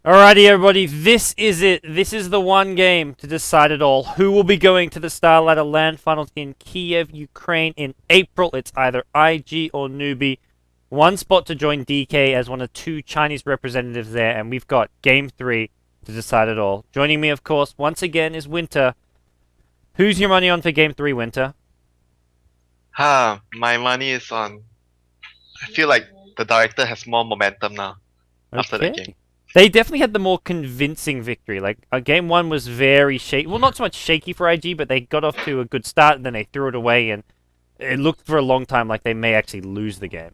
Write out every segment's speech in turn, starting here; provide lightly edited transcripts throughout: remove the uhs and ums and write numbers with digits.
Alrighty, everybody, this is it. This is the one game to decide it all. Who will be going to the Starladder Land Finals in Kiev, Ukraine in April? It's either IG or Newbee. One spot to join DK as one of two Chinese representatives there, and we've got Game 3 to decide it all. Joining me, of course, once again is Winter. Who's your money on for Game 3, Winter? My money is on. I feel like the director has more momentum now after that game. Okay. They definitely had the more convincing victory. Like, game one was very shaky. Well, not so much shaky for IG, but they got off to a good start and then they threw it away, and it looked for a long time like they may actually lose the game.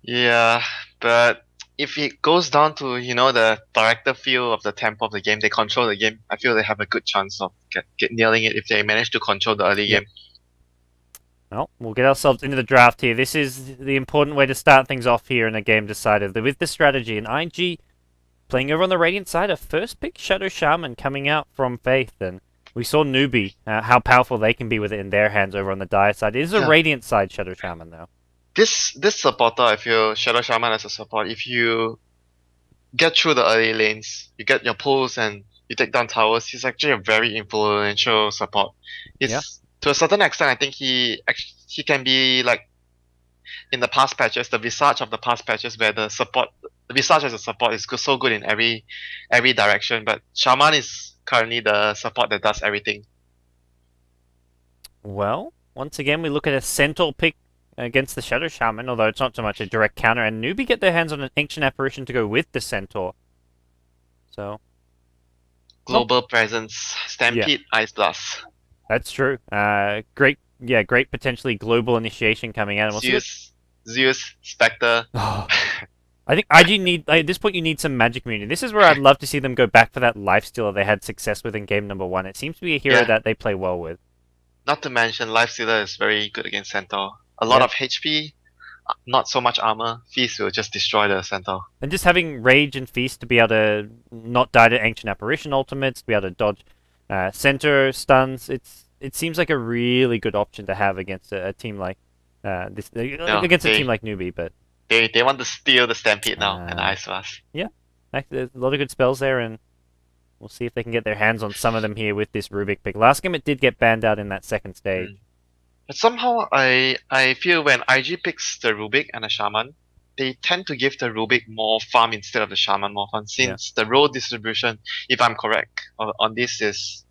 Yeah, but if it goes down to the director feel of the tempo of the game, they control the game. I feel they have a good chance of get nailing it if they manage to control the early Yep. game. Well, we'll get ourselves into the draft here. This is the important way to start things off here in a game decided with the strategy. And IG playing over on the Radiant side, a first pick Shadow Shaman coming out from Faith, and we saw Newbee, how powerful they can be with it in their hands over on the Dire side. It is a Yeah. Radiant side Shadow Shaman though. This supporter, I feel Shadow Shaman as a support. If you get through the early lanes, you get your pulls and you take down towers. He's actually a very influential support. He's Yeah. To a certain extent, I think he can be like in the past patches, the Visage of the past patches, where the Visage as a support is so good in every direction. But Shaman is currently the support that does everything. Well, once again, we look at a Centaur pick against the Shadow Shaman, although it's not so much a direct counter, and Newbie get their hands on an Ancient Apparition to go with the Centaur. So, Global presence, yeah, Stampede, Ice Blast, that's true. Great potentially global initiation coming out. And we'll see what... Zeus, Spectre. I think IG at this point you need some magic immunity. This is where I'd love to see them go back for that lifestealer they had success with in game number 1. It seems to be a hero Yeah. that they play well with. Not to mention, Lifestealer is very good against Centaur. A lot Yeah. of HP, not so much armor. Feast will just destroy the Centaur. And just having Rage and Feast to be able to not die to Ancient Apparition ultimates, to be able to dodge center stuns, it seems like a really good option to have against a team like against a team like Newbee. But They want to steal the Stampede now and Ice Blast. there's a lot of good spells there, and we'll see if they can get their hands on some of them here with this Rubik pick. Last game it did get banned out in that second stage. But somehow I feel when IG picks the Rubik and the Shaman, they tend to give the Rubik more farm instead of the Shaman more farm, since the role distribution, if I'm correct on this, is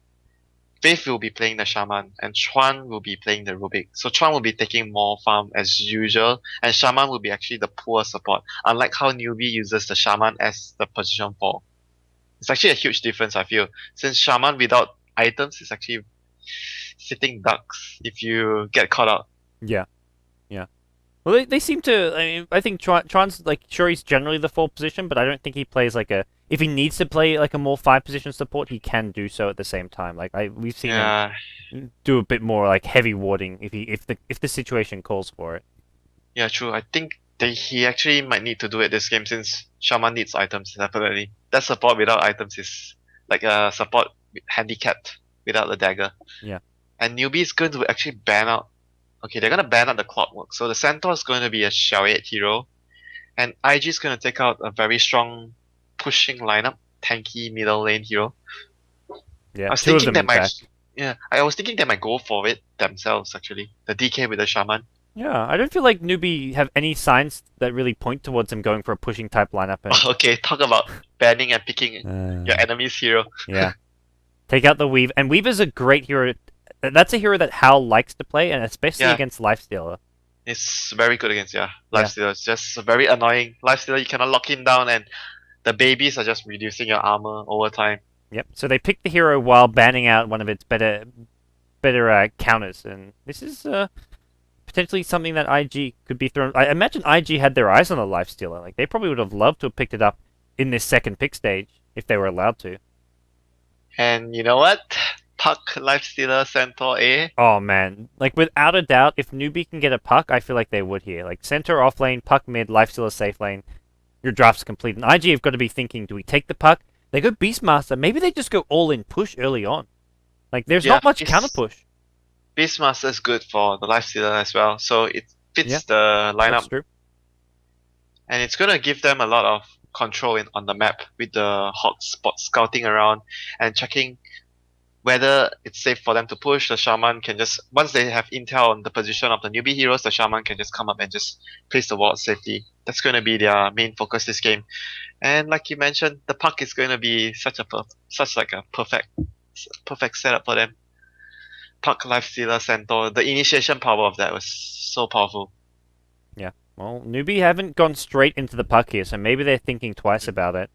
Faith will be playing the Shaman and Chuan will be playing the Rubik. So Chuan will be taking more farm as usual, and Shaman will be actually the poor support, unlike how Newbie uses the Shaman as the position 4. It's actually a huge difference, I feel, since Shaman without items is actually sitting ducks if you get caught out. Yeah. Well, they seem to. I think Tron's like sure he's generally the 4 position, but I don't think he plays like a. If he needs to play like a more 5 position support, he can do so at the same time. Like we've seen him do a bit more like heavy warding if the situation calls for it. Yeah, true. I think he actually might need to do it this game since Shaman needs items, definitely. That support without items is like a support handicapped without the dagger. Yeah. And Newbie is going to actually ban out. Okay, they're going to ban out the Clockwork. So the Centaur is going to be a Shell 8 hero. And IG is going to take out a very strong pushing lineup, tanky middle lane hero. Yeah. I was Two of thinking them, they in might. fact. Yeah, I was thinking they might go for it themselves actually. The DK with the Shaman. Yeah, I don't feel like Newbie have any signs that really point towards him going for a pushing type lineup. And Okay, talk about banning and picking your enemy's hero. yeah. Take out the Weave. And Weaver's a great hero. That's a hero that Hal likes to play, and especially Yeah. against Lifestealer. It's very good against Lifestealer. It's just very annoying. Lifestealer, you cannot lock him down, and the babies are just reducing your armor over time. Yep. So they picked the hero while banning out one of its better counters, and this is potentially something that IG could be thrown. I imagine IG had their eyes on the Lifestealer. Like they probably would have loved to have picked it up in this second pick stage if they were allowed to. And you know what? Puck, Lifestealer, Centaur A. Oh man, like without a doubt, if Newbie can get a puck, I feel like they would here. Like center off lane, puck mid, Lifestealer safe lane. Your draft's complete. And IG have got to be thinking, do we take the puck? They go Beastmaster. Maybe they just go all in push early on. Like there's not much counter push. Beastmaster is good for the Lifestealer as well, so it fits Yeah, the lineup. That's true. And it's gonna give them a lot of control on the map with the hawk spot scouting around and checking whether it's safe for them to push. The shaman can just, once they have intel on the position of the newbie heroes, the shaman can just come up and just place the ward safely. That's going to be their main focus this game. And like you mentioned, the puck is going to be such a perfect setup for them. Puck, Lifestealer, Centaur. The initiation power of that was so powerful. Yeah. Well, Newbee haven't gone straight into the puck here, so maybe they're thinking twice about it.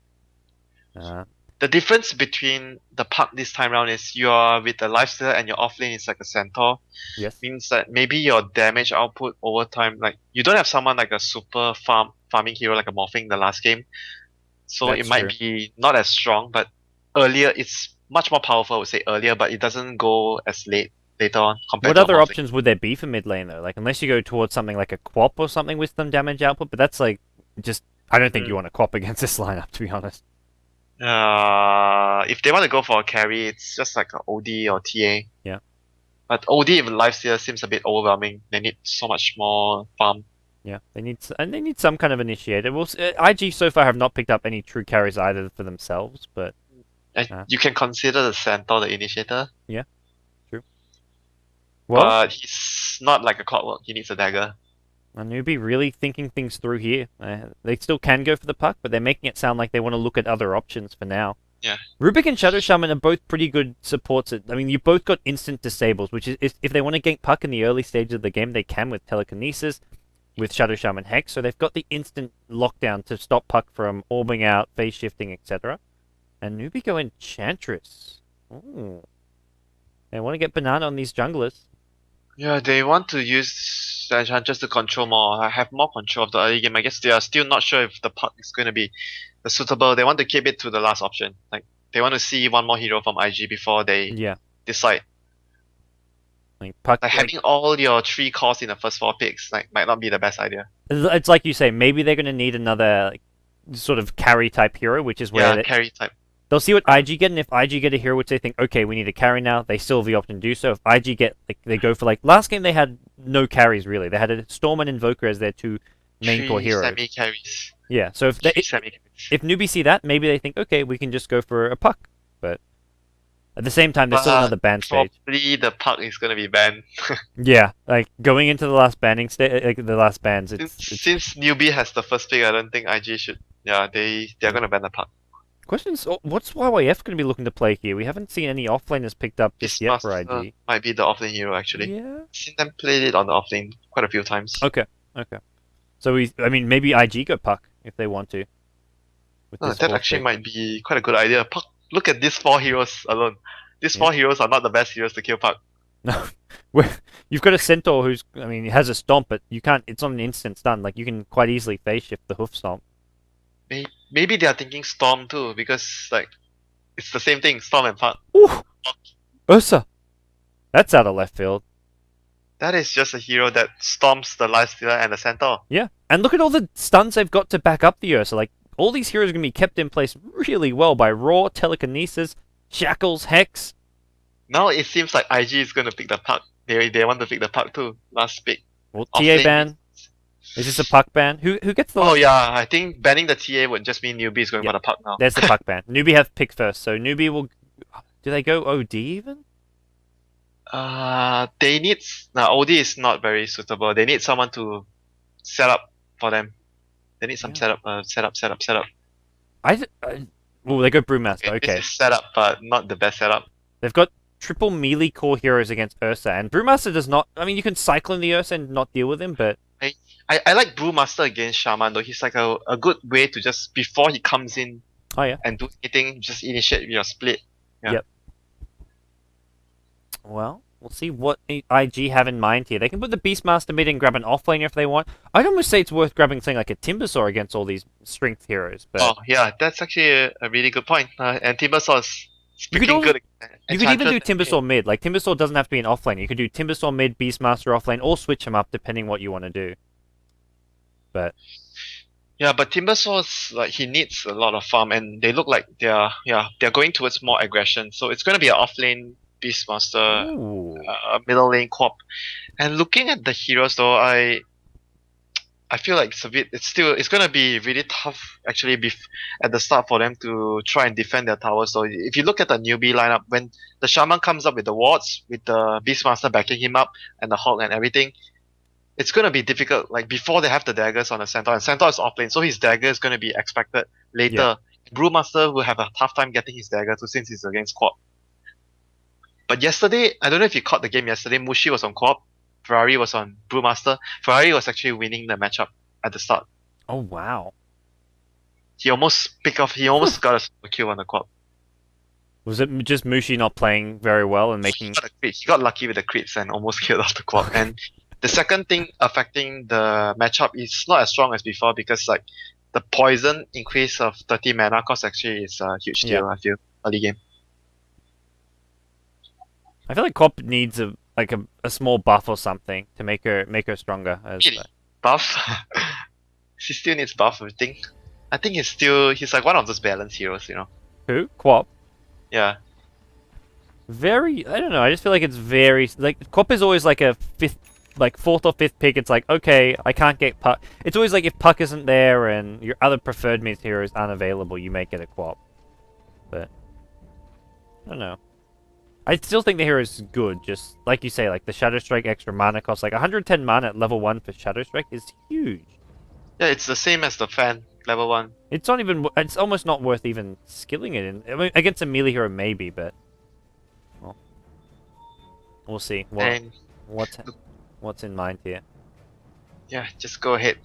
The difference between the puck this time around is you are with the Lifestealer and your offlane is like a Centaur. Yes. Means that maybe your damage output over time, like you don't have someone like a super farming hero like a Morphing the last game. So That's it might true. be not as strong, but earlier it's much more powerful, I would say earlier, but it doesn't go as later on compared What to a other Morphling. options would there be for mid lane though? Like unless you go towards something like a Quap or something with some damage output, but that's like just I don't think you want to Quap against this lineup, to be honest. If they want to go for a carry, it's just like a OD or TA. Yeah. But OD with Lifesteal seems a bit overwhelming. They need so much more farm. Yeah, they need some kind of initiator. IG so far have not picked up any true carries either for themselves, but And you can consider the Centaur the initiator. yeah, true. Well, But he's not like a clockwork. He needs a dagger. a newbie really thinking things through here. They still can go for the puck, but they're making it sound like they want to look at other options for now. Yeah. Rubik and Shadow Shaman are both pretty good supports. I mean, you both got instant disables, which is if they want to gank puck in the early stages of the game, they can with telekinesis, with Shadow Shaman Hex. So they've got the instant lockdown to stop puck from orbing out, phase shifting, etc. And newbie go Enchantress. Ooh. They want to get banana on these junglers. Yeah, they want to use the Enchantress to control more. Have more control of the early game. I guess they are still not sure if the puck is going to be the suitable. They want to keep it to the last option. Like they want to see one more hero from IG before they decide. Puck, like having all your 3 calls in the first 4 picks might not be the best idea. It's like you say, maybe they're going to need another sort of carry type hero, which is where carry type. They'll see what IG get, and if IG get a hero which they think, okay, we need a carry now, they still have the option to do so. If IG get, they go for last game they had no carries really. They had a Storm and Invoker as their 2 main core heroes. Semi-carries. Yeah, so if newbies see that, maybe they think, okay, we can just go for a puck. But at the same time, there's still another ban stage. Probably the puck is going to be banned. Yeah, like going into the last banning stage, like the last bans. Since newbie has the first pick, I don't think IG should. Yeah, they're going to ban the puck. Questions: what's YYF going to be looking to play here? We haven't seen any offlaners picked up just yet for IG. Might be the offlane hero actually. Yeah. Seen them play it on the offlane quite a few times. Okay. So maybe IG go puck if they want to. That actually might be quite a good idea. Puck. Look at these 4 heroes alone. These 4 heroes are not the best heroes to kill puck. No, you've got a Centaur who's, he has a stomp, but you can't. It's not an instant stun. Like you can quite easily phase shift the hoof stomp. Maybe they are thinking Storm too, because it's the same thing, Storm and puck. Ooh, Ursa, that's out of left field. That is just a hero that storms the Lifestealer and the Centaur. Yeah, and look at all the stuns they've got to back up the Ursa. Like all these heroes are gonna be kept in place really well by Raw, Telekinesis, Shackles, Hex. Now it seems like IG is going to pick the puck. They want to pick the puck too. Last pick. Well, TA ban. Is this a puck ban? Who gets the? Oh yeah, I think banning the TA would just mean newbie is going for the puck now. There's the puck ban. Newbie have pick first, so newbie will. Do they go OD even? They need. OD is not very suitable. They need someone to set up for them. They need some setup. They go Brewmaster. Okay. This is setup, but not the best setup. They've got triple melee core heroes against Ursa, and Brewmaster does not. You can cycle in the Ursa and not deal with him, but I like Brewmaster against Shaman though. He's like a good way to just before he comes in. Oh yeah. And do anything, just initiate your split. Yeah. Yep. Well, we'll see what IG have in mind here. They can put the Beastmaster mid and grab an offlaner if they want. I'd almost say it's worth grabbing something like a Timbersaw against all these strength heroes. But oh yeah, that's actually a really good point. And Timbersaw is freaking good. You could even do Timbersaw mid. Like Timbersaw doesn't have to be an offlane. You could do Timbersaw mid, Beastmaster offlane, or switch them up depending what you want to do. But yeah, but Timbersaw's he needs a lot of farm, and they look like they're going towards more aggression. So it's going to be an offlane Beastmaster, middle lane Quap. And looking at the heroes though, I I feel like it's gonna be really tough actually at the start for them to try and defend their tower. So if you look at the newbie lineup, when the shaman comes up with the wards, with the beastmaster backing him up and the hawk and everything, it's gonna be difficult. Like before they have the daggers on the centaur, and centaur is offlane, so his dagger is gonna be expected later. Yeah. Brewmaster will have a tough time getting his dagger too since he's against Quap. But yesterday, I don't know if you caught the game yesterday. Mushi was on Quap, Ferrari was on Brewmaster. Ferrari was actually winning the matchup at the start. Oh wow. He almost got a kill on the Quap. Was it just Mushi not playing very well and making? He got lucky with the crits and almost killed off the Quap. And the second thing affecting the matchup is not as strong as before because like the poison increase of 30 mana cost actually is a huge deal. I feel early game. I feel like Cop needs a small buff or something to make her stronger. Buff. She still needs buff. I think he's like one of those balanced heroes. You know. Who? Quap. Yeah. I don't know. I just feel like it's very like Quap is always like a fourth or fifth pick. It's like okay, I can't get Puck. It's always like if Puck isn't there and your other preferred mid heroes aren't available, you may get a Quap. But I don't know. I still think the hero is good, just like you say, like the Shadow Strike extra mana cost, like 110 mana at level 1 for Shadow Strike is huge. Yeah, it's the same as the fan, level 1. It's not even, it's almost not worth even skilling it in. I mean, against a melee hero maybe, but, well, we'll see. What's in mind here? Yeah, just go ahead.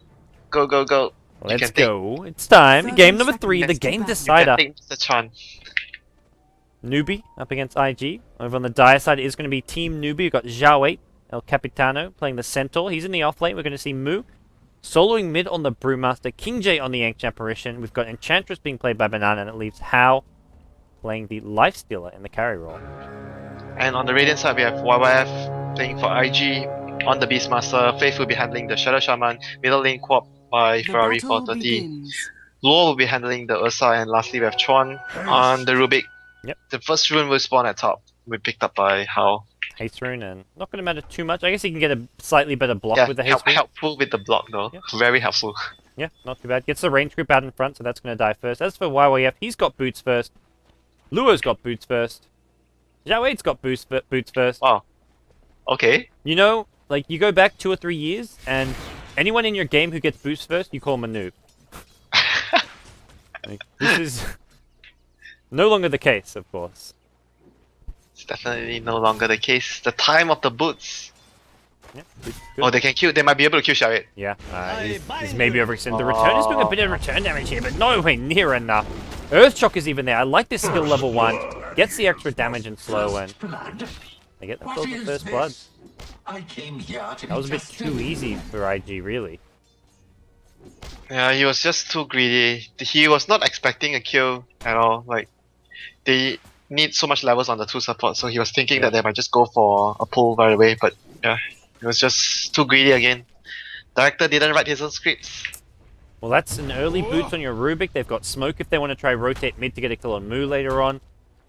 Go, go, go. Let's go. It's time. Game number 3, the game decider. The chance. Newbee up against IG. Over on the dire side, it is going to be Team Newbee. We've got Zhao 8, El Capitano, playing the Centaur. He's in the off lane. We're going to see Mu. Soloing mid on the Brewmaster. King J on the Ancient Apparition. We've got Enchantress being played by Banana, and it leaves Hao playing the Lifestealer in the carry role. And on the Radiant side, we have YYF playing for IG. On the Beastmaster, Faith will be handling the Shadow Shaman. Middle lane Quap by Ferrari 430. Luo will be handling the Ursa, and lastly we have Chuan on the Rubik. Yep. The first rune will spawn at top. Will be picked up by Hao. Haste rune, and not going to matter too much. I guess he can get a slightly better block with the haste rune. Helpful with the block though. Yep. Very helpful. Yeah, not too bad. Gets the range group out in front, so that's going to die first. As for YYF, he's got boots first. Luo's got boots first. Zhao 8's got boots first. Wow. Okay. You know, like, you go back 2 or 3 years, and anyone in your game who gets boots first, you call him a noob. Like, this is no longer the case, of course. It's definitely no longer the case. The time of the boots. Yeah, oh, they might be able to kill Xiao 8. Yeah, he's maybe overextended. The return is doing a bit of return damage here, but nowhere near enough. Earthshock is even there. I like this skill level 1. Gets the extra damage and slow, and they get themselves the first blood. That was a bit too easy for IG, really. Yeah, he was just too greedy. He was not expecting a kill at all. Like, they need so much levels on the 2 support, so he was thinking that they might just go for a pull right away, but yeah, he was just too greedy again. Director didn't write his own scripts. Well, that's an early boots on your Rubik. They've got smoke if they want to try rotate mid to get a kill on Mu later on.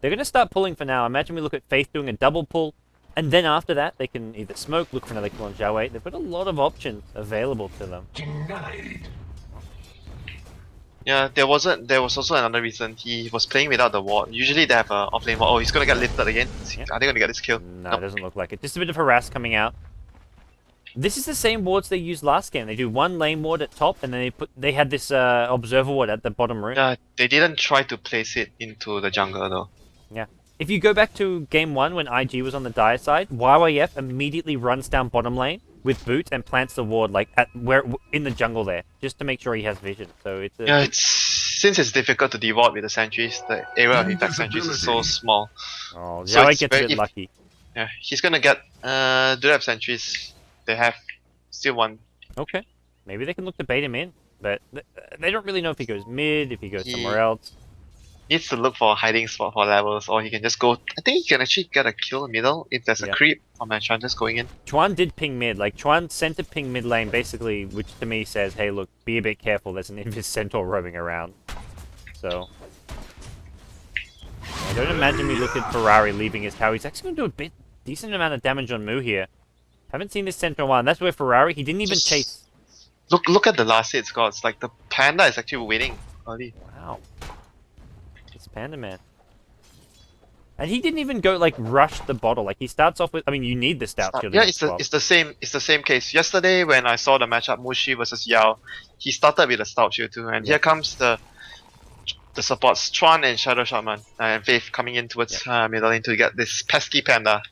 They're going to start pulling for now. Imagine we look at Faith doing a double pull, and then after that, they can either smoke, look for another kill on Zhao 8. They've got a lot of options available to them. Denied. Yeah, there was also another reason. He was playing without the ward. Usually they have a offlane ward. Oh, he's gonna get lifted again. Yeah. Are they gonna get this kill? No, it doesn't look like it. Just a bit of harass coming out. This is the same wards they used last game. They do one lane ward at top, and then they had this observer ward at the bottom room. Yeah, they didn't try to place it into the jungle though. Yeah. If you go back to game 1 when IG was on the dire side, YYF immediately runs down bottom lane with boot and plants the ward like in the jungle there, just to make sure he has vision. So it's since it's difficult to deward with the sentries, the area of impact sentries is so small. Oh, so Zhao gets a bit lucky. Yeah, he's gonna get do they have sentries? They have still one. Okay, maybe they can look to bait him in, but they don't really know if he goes mid, if he goes somewhere else. Needs to look for a hiding spot for levels, or he can just go. I think he can actually get a kill in the middle if there's a creep on my Chuan just going in. Chuan did ping mid, like Chuan center ping mid lane basically, which to me says, hey look, be a bit careful, there's an Invis Centaur roaming around. So I don't imagine we look at Ferrari leaving his tower. He's actually going to do a decent amount of damage on Mu here. Haven't seen this Centaur in a while, and that's where Ferrari, he didn't even chase. Look at the last hit score. It's like the Panda is actually winning early. Wow. It's Panda Man. And he didn't even go like rush the bottle. Like he starts off with. I mean, you need the stout shield. Yeah, against Swap. it's the same case. Yesterday when I saw the matchup Mushi versus Yao, he started with a stout shield too, and here comes the supports Chuan and Shadow Shaman and Faith coming in towards middle lane to get this pesky Panda.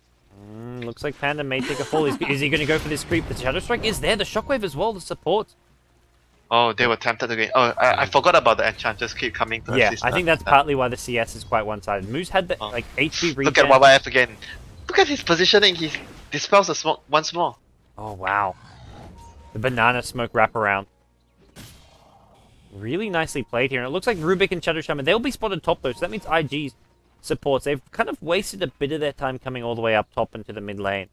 Looks like Panda may take a fall. Is he going to go for this creep? The Shadow Strike is there. The Shockwave as well. The support. Oh, they were tempted to go. Oh, I forgot about the enchanters keep coming to assist. I think that's partly why the CS is quite one-sided. Moose had the like HP regen. Look at YYF again. Look at his positioning. He dispels the smoke once more. Oh wow, the banana smoke wraparound. Really nicely played here, and it looks like Rubik and Shadow Shaman, they'll be spotted top though, so that means IG's supports. They've kind of wasted a bit of their time coming all the way up top into the mid lane.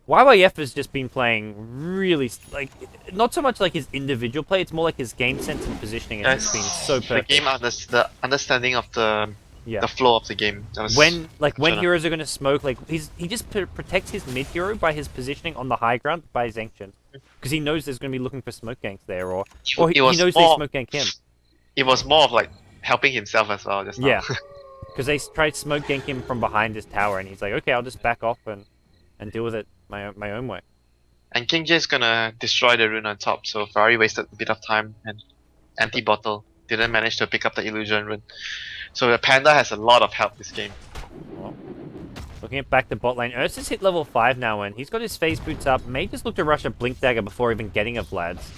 YYF has just been playing really, like, not so much like his individual play, it's more like his game sense and positioning has been so perfect. The game the understanding of the flow of the game. When heroes are going to smoke, like he just protects his mid hero by his positioning on the high ground by his ancient, because he knows there's going to be looking for smoke ganks there, or he knows they smoke gank him. It was more of like helping himself as well just now. Yeah, because they tried smoke gank him from behind his tower, and he's like, okay, I'll just back off and deal with it my own way. And King J is gonna destroy the rune on top, so Ferrari wasted a bit of time, and anti-bottle didn't manage to pick up the illusion rune. So the Panda has a lot of help this game. Well, looking at back to bot lane, Ursa's hit level 5 now, and he's got his phase boots up. May just look to rush a Blink Dagger before even getting a Vlad's.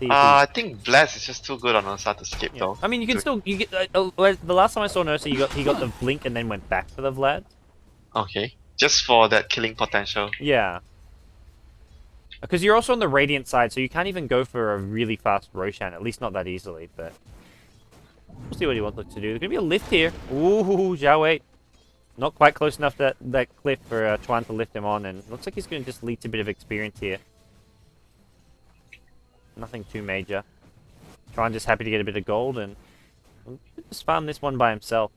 I think Vlad's is just too good on Ursa to skip though. I mean, you can still the last time I saw Ursa, he got the Blink and then went back for the Vlad. Okay, just for that killing potential. Yeah. Because you're also on the Radiant side, so you can't even go for a really fast Roshan, at least not that easily, but we'll see what he wants to do. There's going to be a lift here. Ooh, Zhao Wei. Not quite close enough to that cliff for Chuan to lift him on, and looks like he's going to just lead to a bit of experience here. Nothing too major. Chuan just happy to get a bit of gold, and just farm this one by himself.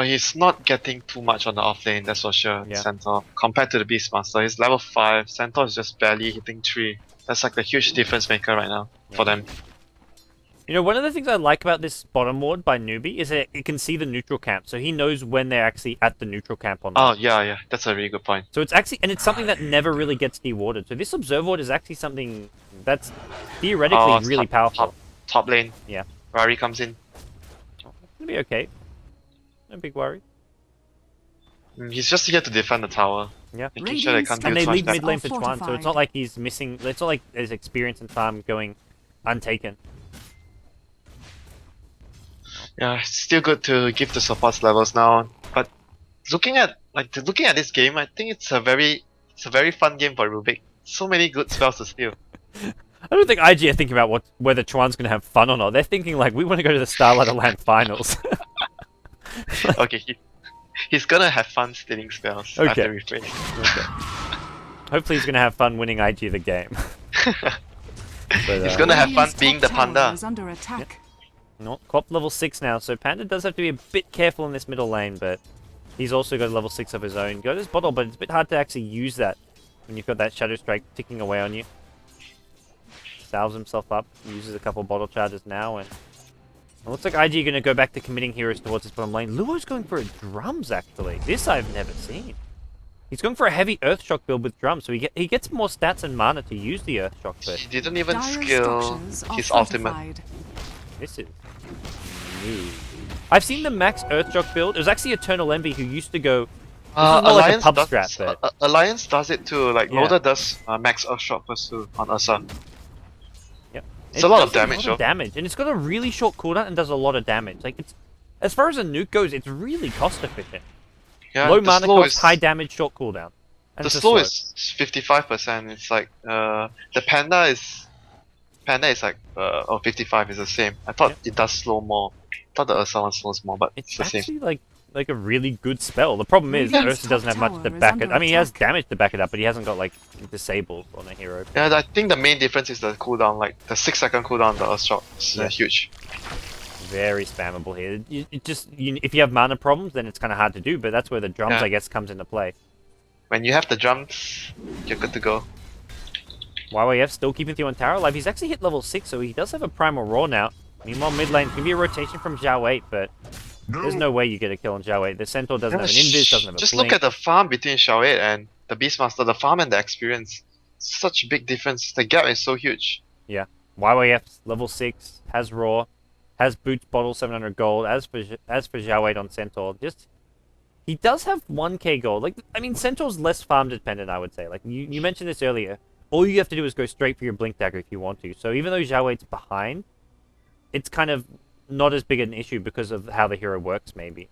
He's not getting too much on the off lane, that's for sure, Centaur. Compared to the Beastmaster, he's level 5, Centaur is just barely hitting 3. That's like the huge difference maker right now for them. You know, one of the things I like about this bottom ward by Newbee is that it can see the neutral camp, so he knows when they're actually at the neutral camp on. Oh, yeah, that's a really good point. So it's actually, and it's something that never really gets dewarded. So this observe ward is actually something that's theoretically really powerful. Top lane. Yeah. Rari comes in. It's gonna be okay. No big worry. He's just here to defend the tower. Yeah. Making sure they can't do and they too much leave mid lane damage. for Chuan, so it's not like he's missing. It's not like his experience and farm going untaken. Yeah, it's still good to give the supports levels now. But looking at this game, I think it's a very fun game for Rubik. So many good spells to steal. I don't think IG are thinking about whether Chuan's gonna have fun or not. They're thinking like, we want to go to the Starladder Land finals. Okay, he's gonna have fun stealing spells. Okay. After rephrase. Okay. Hopefully he's gonna have fun winning IG the game. But, he's gonna have fun being the Panda. Under attack. No, Quap level 6 now, so Panda does have to be a bit careful in this middle lane, but he's also got a level 6 of his own. Got his bottle, but it's a bit hard to actually use that when you've got that Shadow Strike ticking away on you. Salves himself up, uses a couple bottle charges now, and it looks like IG going to go back to committing heroes towards his bottom lane. Luo's going for a drums, actually. This I've never seen. He's going for a heavy Earthshock build with drums, so he gets more stats and mana to use the Earthshock. But he didn't even skill his ultimate. This is new. I've seen the max Earthshock build. It was actually Eternal Envy who used to go. Alliance, like a pub strat, but Alliance does it too. Like Loader does max Earthshock pursue on Ursa. Yep. It's a lot of damage, though. Damage, and it's got a really short cooldown and does a lot of damage. Like it's, as far as a nuke goes, it's really cost efficient. Yeah, low mana cost, high damage, short cooldown. And the slow is 55%. It's like the Panda is like 55 is the same. I thought it does slow more. I thought the Ursa one slows more, but it's the same. Actually like a really good spell. The problem is Ursa doesn't have much to back it. I mean, he has damage to back it up, but he hasn't got like disabled on a hero. Yeah, I think the main difference is the cooldown. Like the 6-second cooldown, the Earthshock is huge. Very spammable here. If you have mana problems, then it's kind of hard to do. But that's where the drums, I guess, comes into play. When you have the drums, you're good to go. YYF still keeping Theo and Taro alive. He's actually hit level 6, so he does have a Primal Roar now. Meanwhile, mid lane, can be a rotation from Zhao 8, but there's no way you get a kill on Zhao 8. The Centaur doesn't have an Invis, doesn't have a Just Blink. look at the farm between Xiaoei and the Beastmaster, the farm and the experience. Such a big difference. The gap is so huge. Yeah. YYF's level 6, has Roar, has Boots Bottle 700 gold, as for Zhao 8 on Centaur. He does have 1k gold. Like, I mean, Centaur's less farm dependent, I would say. Like, you mentioned this earlier. All you have to do is go straight for your Blink Dagger if you want to. So even though Zhao 8's behind, it's kind of not as big an issue because of how the hero works, maybe.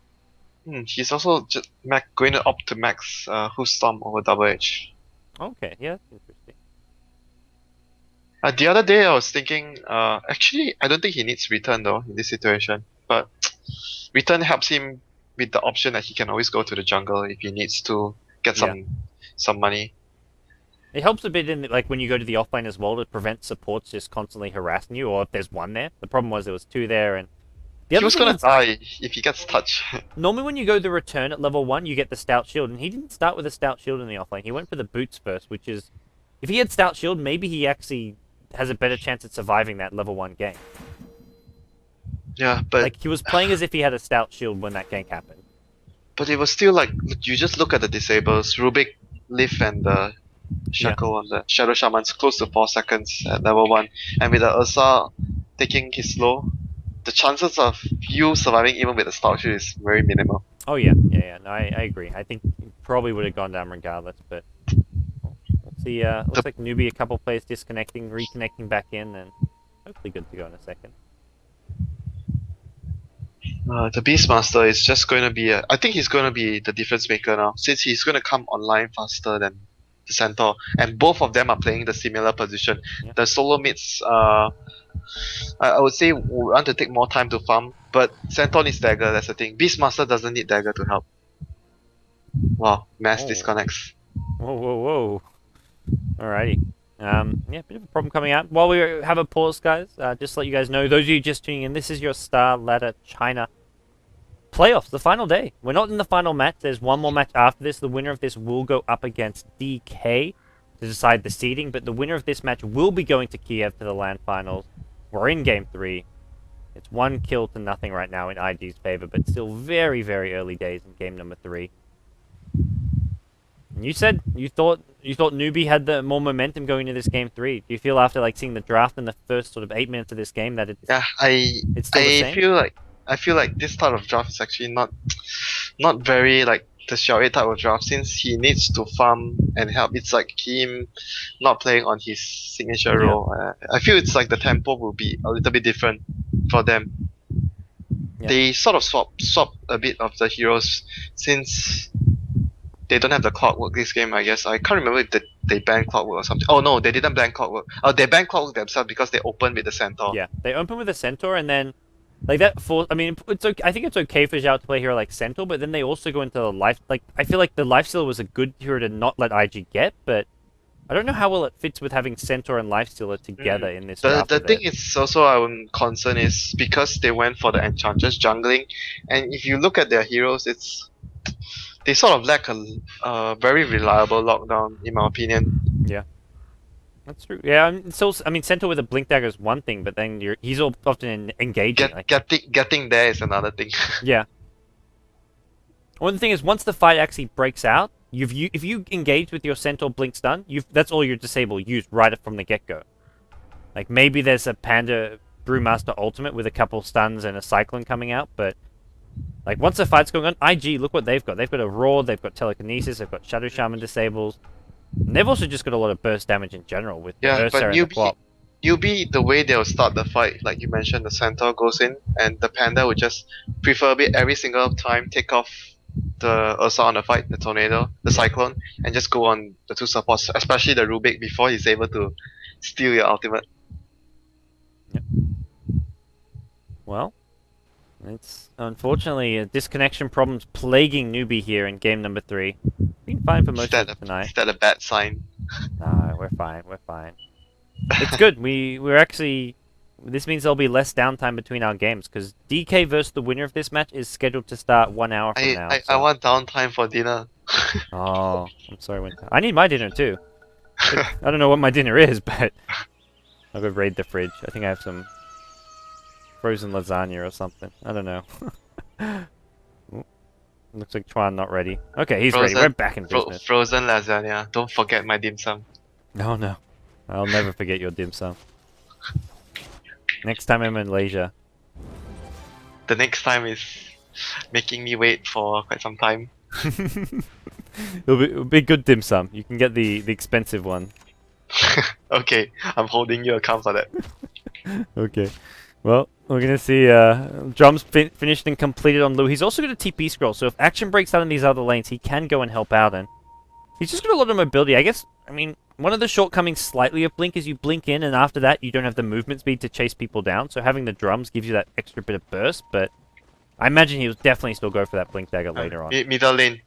He's also just going to opt to max Who's Storm over Double H. Okay, yeah, that's interesting. The other day I was thinking, actually, I don't think he needs Return though in this situation. But Return helps him with the option that he can always go to the jungle if he needs to get some money. It helps a bit in like when you go to the offlane as well to prevent supports just constantly harassing you, or if there's one there. The problem was there was 2 there, and He was gonna die if he gets touched. Normally when you go the return at level 1, you get the Stout Shield, and he didn't start with a Stout Shield in the offlane. He went for the Boots first, which is... If he had Stout Shield, maybe he actually has a better chance at surviving that level 1 gank. Yeah, but... Like, he was playing as if he had a Stout Shield when that gank happened. But it was still like, you just look at the disables, Rubik, Leaf, and the Shackle on the Shadow Shaman's close to 4 seconds at level 1. And with the Ursa taking his slow, the chances of you surviving even with the Stout Shield is very minimal. Oh yeah, no, I agree. I think he probably would have gone down regardless, but... Let's see, looks like Newbee, a couple players disconnecting, reconnecting back in, and hopefully good to go in a second. The Beastmaster is just going to be I think he's going to be the difference maker now, since he's going to come online faster than the Centaur, and both of them are playing the similar position. Yeah. The solo mids, I would say, want to take more time to farm, but Centaur needs dagger, that's the thing. Beastmaster doesn't need dagger to help. Wow, mass disconnects. Whoa. Alrighty. Yeah, bit of a problem coming out. While we have a pause, guys, just to let you guys know, those of you just tuning in, this is your Starladder China playoffs, the final day. We're not in the final match. There's one more match after this. The winner of this will go up against DK to decide the seeding, but the winner of this match will be going to Kiev to the LAN finals. We're in Game 3. It's 1 kill to nothing right now in IG's favor, but still very, very early days in game number 3. And you said you thought Newbee had the more momentum going into this game 3. Do you feel after like seeing the draft in the first sort of 8 minutes of this game that it's still the same? I feel like this type of draft is actually not very like the Xiaoei type of draft, since he needs to farm and help. It's like him not playing on his signature role. I feel it's like the tempo will be a little bit different for them. Yeah. They sort of swap a bit of the heroes, since they don't have the clockwork this game, I guess. I can't remember if they banned clockwork or something. Oh no, they didn't ban clockwork. Oh, they banned clockwork themselves because they opened with the Centaur. Yeah, they open with the Centaur, and then like that. I mean, it's okay. I think it's okay for Zhao to play a hero like Centaur, but then they also go into the life. Like, I feel like the lifesteal was a good hero to not let IG get, but I don't know how well it fits with having Centaur and lifestealer together in this draft. The thing is also I'm concerned is because they went for the Enchantress jungling, and if you look at their heroes, they sort of lack a very reliable lockdown, in my opinion. Yeah, that's true. Yeah, I mean, Centaur with a Blink Dagger is one thing, but then he's often engaging. Getting there is another thing. Yeah. One thing is, once the fight actually breaks out, if you engage with your Centaur Blink Stun, that's all your disable used right from the get-go. Like, maybe there's a Panda Brewmaster Ultimate with a couple stuns and a Cyclone coming out, but like, once the fight's going on, IG, look what they've got. They've got a Roar, they've got Telekinesis, they've got Shadow Shaman disables. And they've also just got a lot of burst damage in general with Ursa and the Quap. Newbee, the way they'll start the fight, like you mentioned, the Centaur goes in, and the Panda would just preferably every single time take off the Ursa on the fight, the Tornado, the Cyclone, and just go on the 2 supports, especially the Rubik, before he's able to steal your ultimate. Yep. Well, it's unfortunately disconnection problems plaguing Newbee here in game number 3. Been fine for most of tonight. Is that a bad sign? No, we're fine. It's good. We're actually... This means there'll be less downtime between our games, because DK versus the winner of this match is scheduled to start 1 hour from now. I want downtime for dinner. Oh, I'm sorry, Winter. I need my dinner too. I don't know what my dinner is, but I'll go raid the fridge. I think I have some frozen lasagna or something. I don't know. Ooh, looks like Chuan not ready. Okay, he's ready. We're back in business. Frozen lasagna. Don't forget my dim sum. No, no. I'll never forget your dim sum. Next time I'm in Malaysia. The next time is making me wait for quite some time. It'll be good dim sum. You can get the expensive one. Okay, I'm holding you account for that. Okay. Well, we're gonna see drums finished and completed on Lu. He's also got a TP scroll, so if action breaks out in these other lanes, he can go and help out. And he's just got a lot of mobility. I guess. I mean, one of the shortcomings slightly of Blink is you blink in, and after that you don't have the movement speed to chase people down. So having the drums gives you that extra bit of burst. But I imagine he'll definitely still go for that Blink Dagger later on. Middle lane.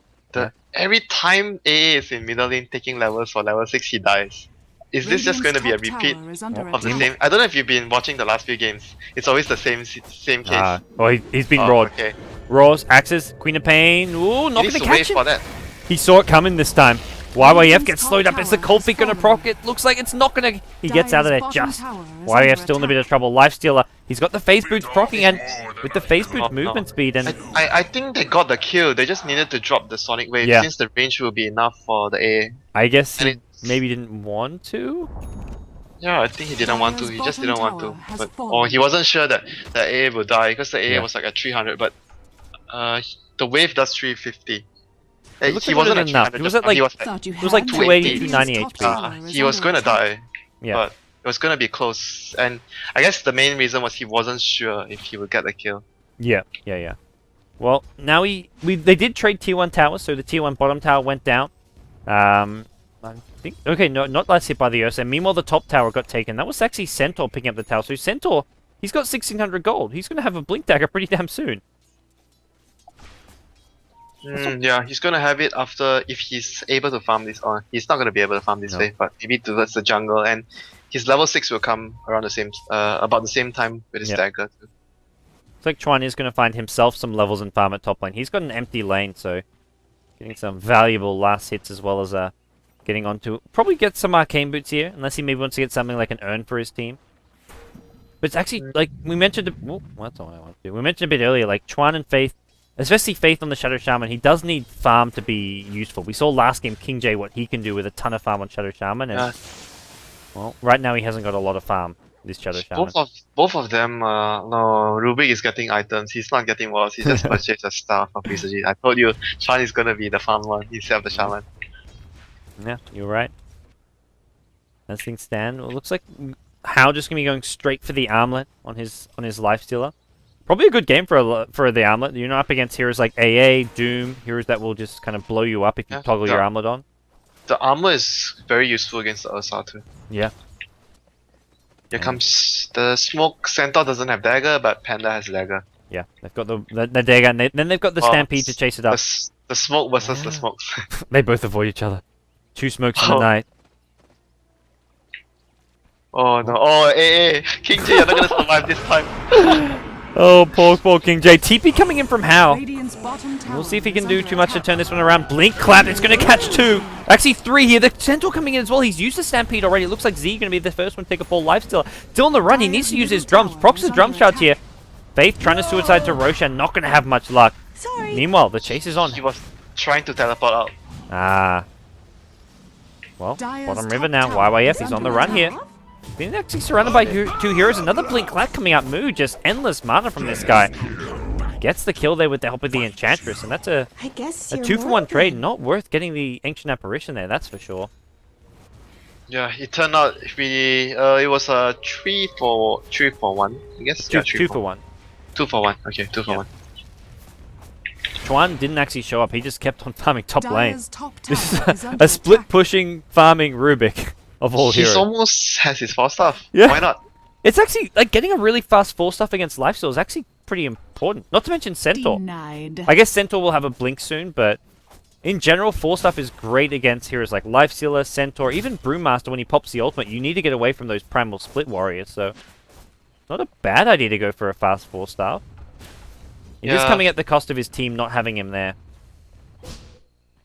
Every time AA is in middle lane taking levels for level 6, he dies. Is this just going to be a repeat of the same? I don't know if you've been watching the last few games. It's always the same case. Oh, he's been rawed. Okay. Raws, axes, Queen of Pain. Ooh, not going to catch him. For that. He saw it coming this time. YYF gets slowed up. Is the cold feet going to proc? It looks like it's not going to. He gets out of there just. YYF still in a bit of trouble. Lifestealer. He's got the phase boots procking, and with the phase boots movement speed and. I think they got the kill. They just needed to drop the Sonic Wave since the range will be enough for the AA. I guess he maybe didn't want to. Yeah, I think he didn't want to. He just didn't want to. Or he wasn't sure that the AA will die because the AA was like at 300, but the wave does 350. He wasn't at enough. He was at like it was like 280, 290 HP. He was going to die, but it was going to be close. And I guess the main reason was he wasn't sure if he would get the kill. Yeah. Well, now they did trade tier 1 towers, so the tier 1 bottom tower went down. I think okay, no, not last hit by the Ursa. Meanwhile, the top tower got taken. That was actually Centaur picking up the tower. So Centaur, he's got 1600 gold. He's going to have a Blink Dagger pretty damn soon. Yeah, he's gonna have it after if he's able to farm this on. He's not gonna be able to farm this wave, but maybe towards the jungle, and his level 6 will come around the same, about the same time with his dagger too. Looks like Chuan is gonna find himself some levels in farm at top lane. He's got an empty lane, so getting some valuable last hits as well as getting onto probably get some arcane boots here, unless he maybe wants to get something like an urn for his team. But it's actually like we mentioned. Well, that's not what I want to do. We mentioned a bit earlier, like Chuan and Faith. Especially Faith on the Shadow Shaman, he does need farm to be useful. We saw last game King J what he can do with a ton of farm on Shadow Shaman, and well, right now he hasn't got a lot of farm. This Shadow Shaman. Both of them. No, Rubik is getting items. He's not getting walls. He just purchased a staff of BCG. I told you, Chuan is gonna be the farm one instead of the Shaman. Yeah, you're right. As things stand, it looks like Hao just gonna be going straight for the armlet on his Lifestealer. Probably a good game for the armlet. You're not up against heroes like AA, Doom, heroes that will just kind of blow you up if you toggle your armlet on. The armor is very useful against the Ursa too. Yeah. Here comes the smoke. Centaur doesn't have dagger, but Panda has dagger. Yeah, they've got the dagger, and then they've got the Stampede to chase it up. The smoke versus the smokes. They both avoid each other. Two smokes in the night. Oh no! Oh, AA! King J, you're not gonna survive this time. Oh, poor King J. TP coming in from Hao. We'll see if he can do too much to turn this one around. Blink Clap, it's going to catch 2. Actually 3 here. The Centaur coming in as well. He's used the Stampede already. It looks like Z going to be the first one to take a full life still. Still on the run. He needs to use his drums. Procs his drum shot here. Faith trying to suicide to Roshan. Not going to have much luck. Meanwhile, the chase is on. He was trying to teleport out. Ah. Well, bottom river now. YYF, he's on the run here. Being actually surrounded by 2 heroes. Another Blink Clap coming up. Moo, just endless mana from this guy. Gets the kill there with the help of the Enchantress. And that's a 2-for-1 trade. Not worth getting the Ancient Apparition there, that's for sure. Yeah, it turned out it was a 3 for 1, I guess. 2 for 1. 2 for 1. Okay, 2 for 1. Chuan didn't actually show up. He just kept on farming top lane. This is a split pushing farming Rubik. Of all heroes. He almost has his 4-staff. Yeah. Why not? It's actually, like, getting a really fast 4-staff against Lifesteal is actually pretty important. Not to mention Centaur. Denied. I guess Centaur will have a blink soon, but in general, 4-staff is great against heroes like Lifestealer, Centaur, even Brewmaster when he pops the ultimate. You need to get away from those Primal Split Warriors, so not a bad idea to go for a fast 4-staff. It is coming at the cost of his team not having him there.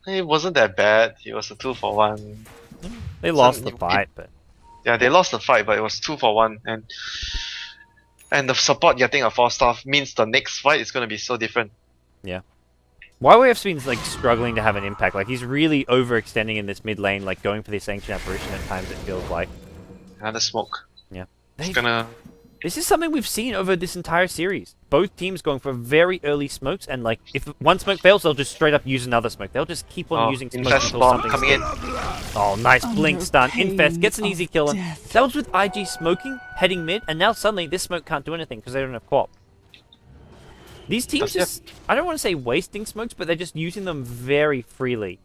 It wasn't that bad. It was a 2-for-1. They lost the fight, but Yeah, they lost the fight, but it was 2-for-1, and the support getting a 4-star means the next fight is gonna be so different. yeah. YYF's been like struggling to have an impact. Like he's really overextending in this mid lane, like going for this ancient apparition at times. It feels like. Another smoke. Yeah. It's gonna. This is something we've seen over this entire series. Both teams going for very early smokes, and like if one smoke fails, they'll just straight up use another smoke. They'll just keep on using smokes Infest until bomb something's coming in. Oh, nice blink stun. Infest gets an easy kill. That was with IG smoking, heading mid, and now suddenly this smoke can't do anything because they don't have co-op. These teams just, I don't want to say wasting smokes, but they're just using them very freely.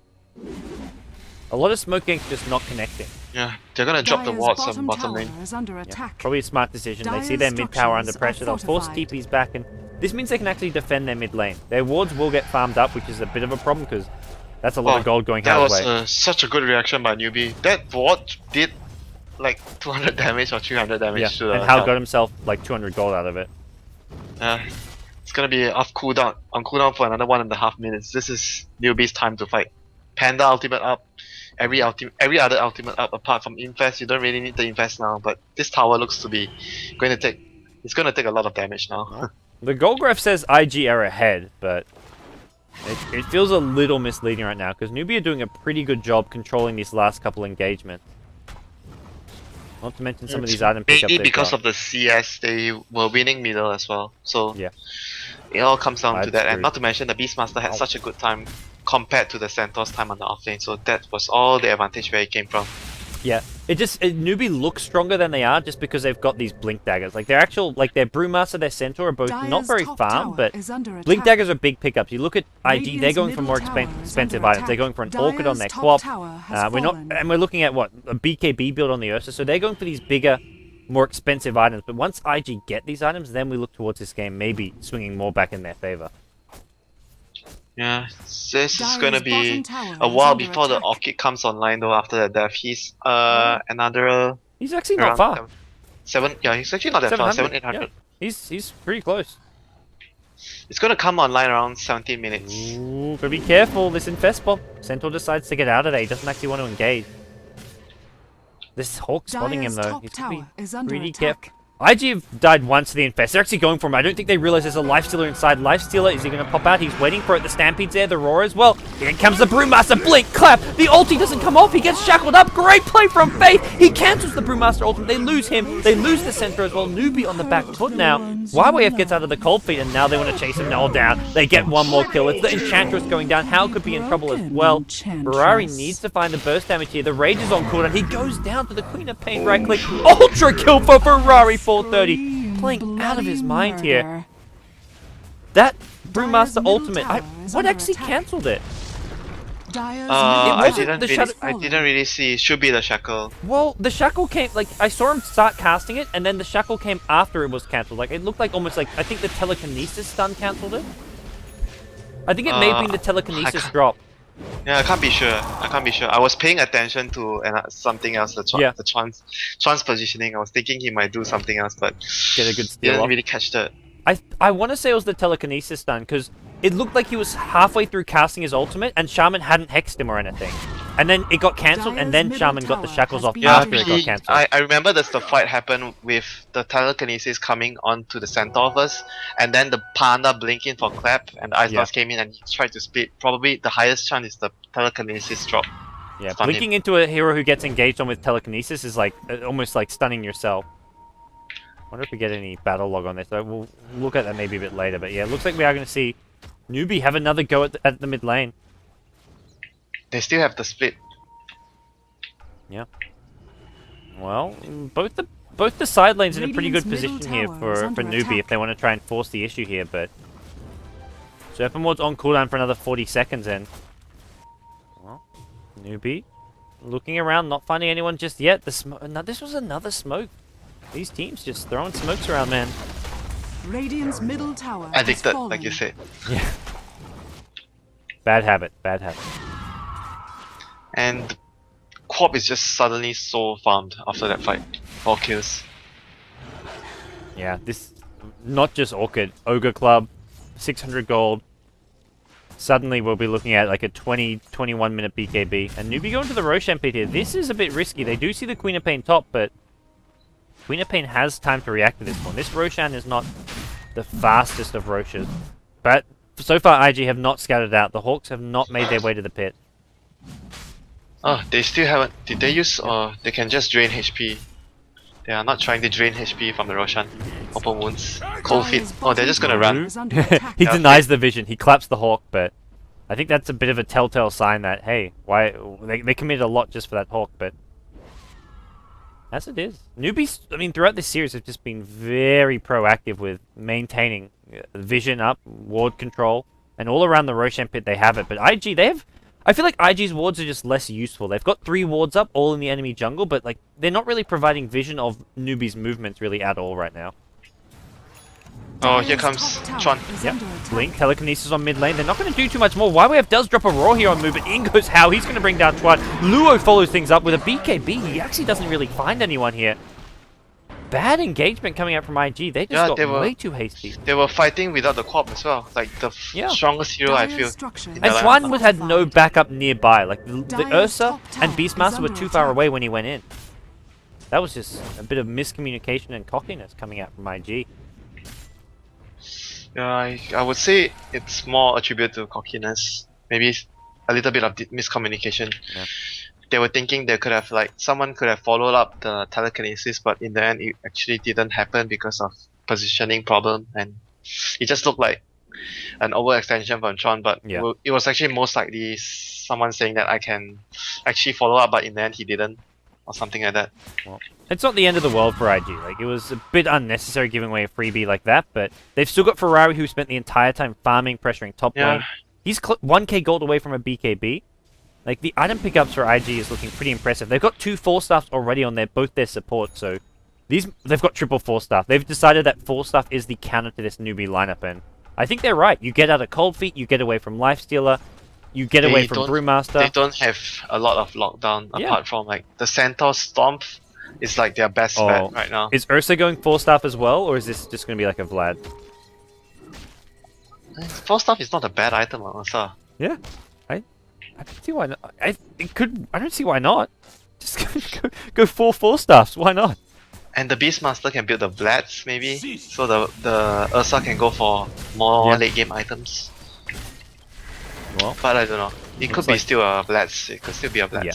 A lot of smoke ganks just not connecting. Yeah, they're gonna drop the wards on bottom lane. Yeah, probably a smart decision. They see their mid tower under pressure. They'll force TPs back, and this means they can actually defend their mid lane. Their wards will get farmed up, which is a bit of a problem because that's a lot of gold going Hal's way. That was such a good reaction by Newbee. That ward did like 200 damage or 300 damage to the and Hal got himself like 200 gold out of it. Yeah, it's gonna be on cooldown for another 1.5 minutes. This is Newbee's time to fight. Panda ultimate up. Every other ultimate up apart from Infest. You don't really need the Infest now, but this tower looks to be going to take a lot of damage now. The gold graph says IG are ahead, but it feels a little misleading right now because Newbee are doing a pretty good job controlling these last couple engagements. Not to mention some of these item pickups. Maybe because of the CS, they were winning middle as well. So yeah, it all comes down to that, and not to mention the Beastmaster had such a good time compared to the Centaur's time on the offlane, so that was all the advantage where it came from. Yeah, Newbee looks stronger than they are just because they've got these blink daggers. Like their Brewmaster, their Centaur are both not very farm, but blink daggers are big pickups. You look at IG, they're going for more expensive items. They're going for an Orchid on their co-op. We're looking at what, a BKB build on the Ursa, so they're going for these bigger, more expensive items. But once IG get these items, then we look towards this game maybe swinging more back in their favor. Yeah, this is gonna be a while before the Orchid comes online though. After the death, he's another. He's actually not far. Yeah, he's actually not that far. 700-800. Yeah. He's pretty close. It's gonna come online around 17 minutes. Ooh, gotta be careful. This Infest bomb. Centaur decides to get out of there. He doesn't actually want to engage. This Hawk spotting him though. He's gonna be pretty careful. IG have died once to the Infest. They're actually going for him. I don't think they realize there's a Lifestealer inside. Lifestealer, is he going to pop out? He's waiting for it. The Stampede's there. The Roar as well. Here comes the Brewmaster. Blink, clap. The ulti doesn't come off. He gets shackled up. Great play from Faith. He cancels the Brewmaster ultimate. They lose him. They lose the Centaur as well. Newbee on the back foot now. YYF gets out of the cold feet, and now they want to chase him all down. They get one more kill. It's the Enchantress going down. Hal could be in trouble as well. Ferrari needs to find the burst damage here. The Rage is on cooldown. He goes down to the Queen of Pain. Right click. Ultra kill for Ferrari 430. Playing out of his mind here. That Brewmaster ultimate, what actually cancelled it? I didn't really see. It should be the shackle. Well, the shackle came, like, I saw him start casting it, and then the shackle came after it was cancelled. Like, it looked like almost like, I think the telekinesis stun cancelled it. I think it may have been the telekinesis drop. Yeah, I can't be sure. I was paying attention to something else, the chance positioning. I was thinking he might do something else, but get a good steal. Didn't really catch that. I want to say it was the telekinesis stun because it looked like he was halfway through casting his ultimate and Shaman hadn't hexed him or anything. And then it got cancelled, and then Shaman got the shackles off after it got cancelled. I remember the fight happened with the telekinesis coming onto the Centaur first, and then the Panda blinking for clap, and the Ice Blast came in and he tried to split. Probably the highest chance is the telekinesis drop. Yeah, blinking into a hero who gets engaged on with telekinesis is like almost like stunning yourself. Wonder if we get any battle log on this. So we'll look at that maybe a bit later. But yeah, it looks like we are going to see Newbee have another go at the mid lane. They still have the split. Yeah. Well, both the side lanes in a pretty good position here for Newbee if they want to try and force the issue here. But Serpent Ward's on cooldown for another 40 seconds, and well, Newbee looking around, not finding anyone just yet. This was another smoke. These teams just throwing smokes around, man. Radiant's middle tower addicted, like you said. Yeah. Bad habit. Bad habit. And Quap is just suddenly so farmed after that fight. 4 kills. Yeah, this not just Orchid. Ogre Club, 600 gold. suddenly we'll be looking at like a 20-21 minute BKB. And Newbee going to the Roshan pit here. This is a bit risky. They do see the Queen of Pain top, but Queen of Pain has time to react to this one. This Roshan is not the fastest of Roshas. But so far IG have not scouted out. The Hawks have not made their way to the pit. Oh, they still haven't. Did they use or they can just drain HP? They are not trying to drain HP from the Roshan. Open wounds. Cold feet. Oh, they're just gonna run. He denies the vision. He claps the Hawk, but I think that's a bit of a telltale sign that, hey, why they committed a lot just for that Hawk, but as it is. Newbies, I mean, throughout this series have just been very proactive with maintaining vision up, ward control, and all around the Roshan pit they have it. But IG, they have... I feel like IG's wards are just less useful. They've got 3 wards up, all in the enemy jungle, but like they're not really providing vision of Newbie's movements really at all right now. Oh, here comes Chuan. Yep. Blink, telekinesis on mid lane. They're not going to do too much more. YWF does drop a Roar here on move, but in goes How. He's going to bring down Chuan. Luo follows things up with a BKB. He actually doesn't really find anyone here. Bad engagement coming out from IG. They just got way too hasty. They were fighting without the Quap as well. Like the strongest hero I feel. And Chuan had no backup nearby. Like the Ursa and Beastmaster were too far away when he went in. That was just a bit of miscommunication and cockiness coming out from IG. Yeah, I would say it's more attributed to cockiness. Maybe a little bit of miscommunication. Yeah. They were thinking they could have someone could have followed up the telekinesis, but in the end it actually didn't happen because of positioning problem, and it just looked like an overextension from Chuan. But it was actually most likely someone saying that I can actually follow up, but in the end he didn't, or something like that. Well, it's not the end of the world for IG. Like, it was a bit unnecessary giving away a freebie like that, but they've still got Ferrari, who spent the entire time farming, pressuring top lane. He's 1k gold away from a BKB. Like, the item pickups for IG is looking pretty impressive. They've got 2 4-staffs already on both their support, so they've got triple 4-staff. They've decided that 4-staff is the counter to this Newbie lineup, and I think they're right. You get out of Cold Feet, you get away from Lifestealer, you get away from Brewmaster. They don't have a lot of lockdown apart from like the Centaur Stomp is like their best bet right now. Is Ursa going 4-staff as well, or is this just going to be like a Vlad? 4-staff is not a bad item on Ursa. Yeah. I don't see why not. I don't see why not. Just go 4-4-staffs. Why not? And the Beastmaster can build the Vlads maybe, so the Ursa can go for more late game items. Well, but I don't know. It could be still a Vlads. It could still be a Vlads. Yeah.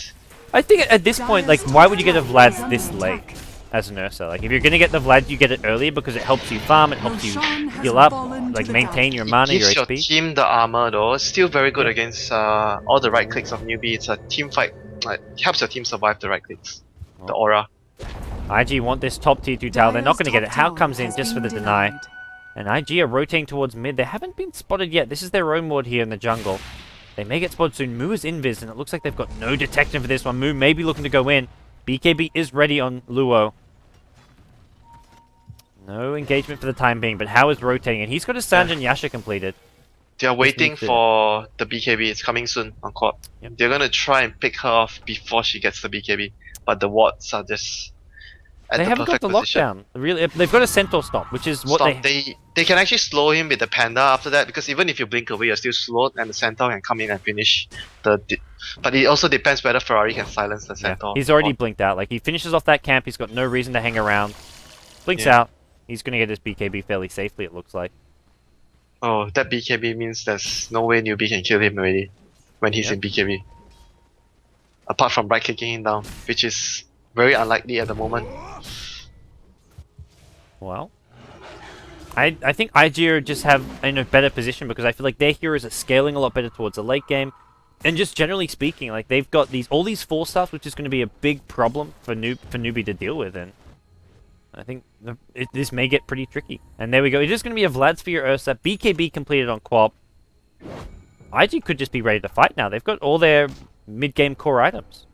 I think at this point, like, why would you get a Vlads this late as an Ursa? Like, if you're gonna get the Vlad, you get it early because it helps you farm, it helps you heal up, like maintain your mana, your HP. It gives your team the armor though. It's still very good against all the right clicks of Newbie. It's a team fight. Like, it helps your team survive the right clicks. The aura. IG want this top tier 2 tower. They're not gonna get it. How comes in just for the deny. And IG are rotating towards mid. They haven't been spotted yet. This is their own ward here in the jungle. They may get spotted soon. Moo is invis, and it looks like they've got no detection for this one. Moo may be looking to go in. BKB is ready on Luo. No engagement for the time being, but How is rotating, and he's got his Sanjin Yasha completed. They are waiting for the BKB. It's coming soon on Quad. Yep. They're gonna try and pick her off before she gets the BKB, but the wards are just at they the haven't got the position. lockdown. Really, they've got a Centaur stop, which is what they can actually slow him with the Panda after that, because even if you blink away, you're still slowed, and the Centaur can come in and finish the. But it also depends whether Ferrari can silence the Centaur. He's already blinked out. Like, he finishes off that camp. He's got no reason to hang around. Blinks out. He's gonna get his BKB fairly safely, it looks like. Oh, that BKB means there's no way Newbie can kill him already when he's in BKB. Apart from right kicking him down, which is very unlikely at the moment. Well, I think IG just have in a better position because I feel like their heroes are scaling a lot better towards the late game. And just generally speaking, like, they've got all these 4-stars, which is going to be a big problem for Newbie to deal with, and I think this may get pretty tricky. And there we go. It is going to be a Vlad Sphere Ursa. BKB completed on Quap. IG could just be ready to fight now. They've got all their mid-game core items.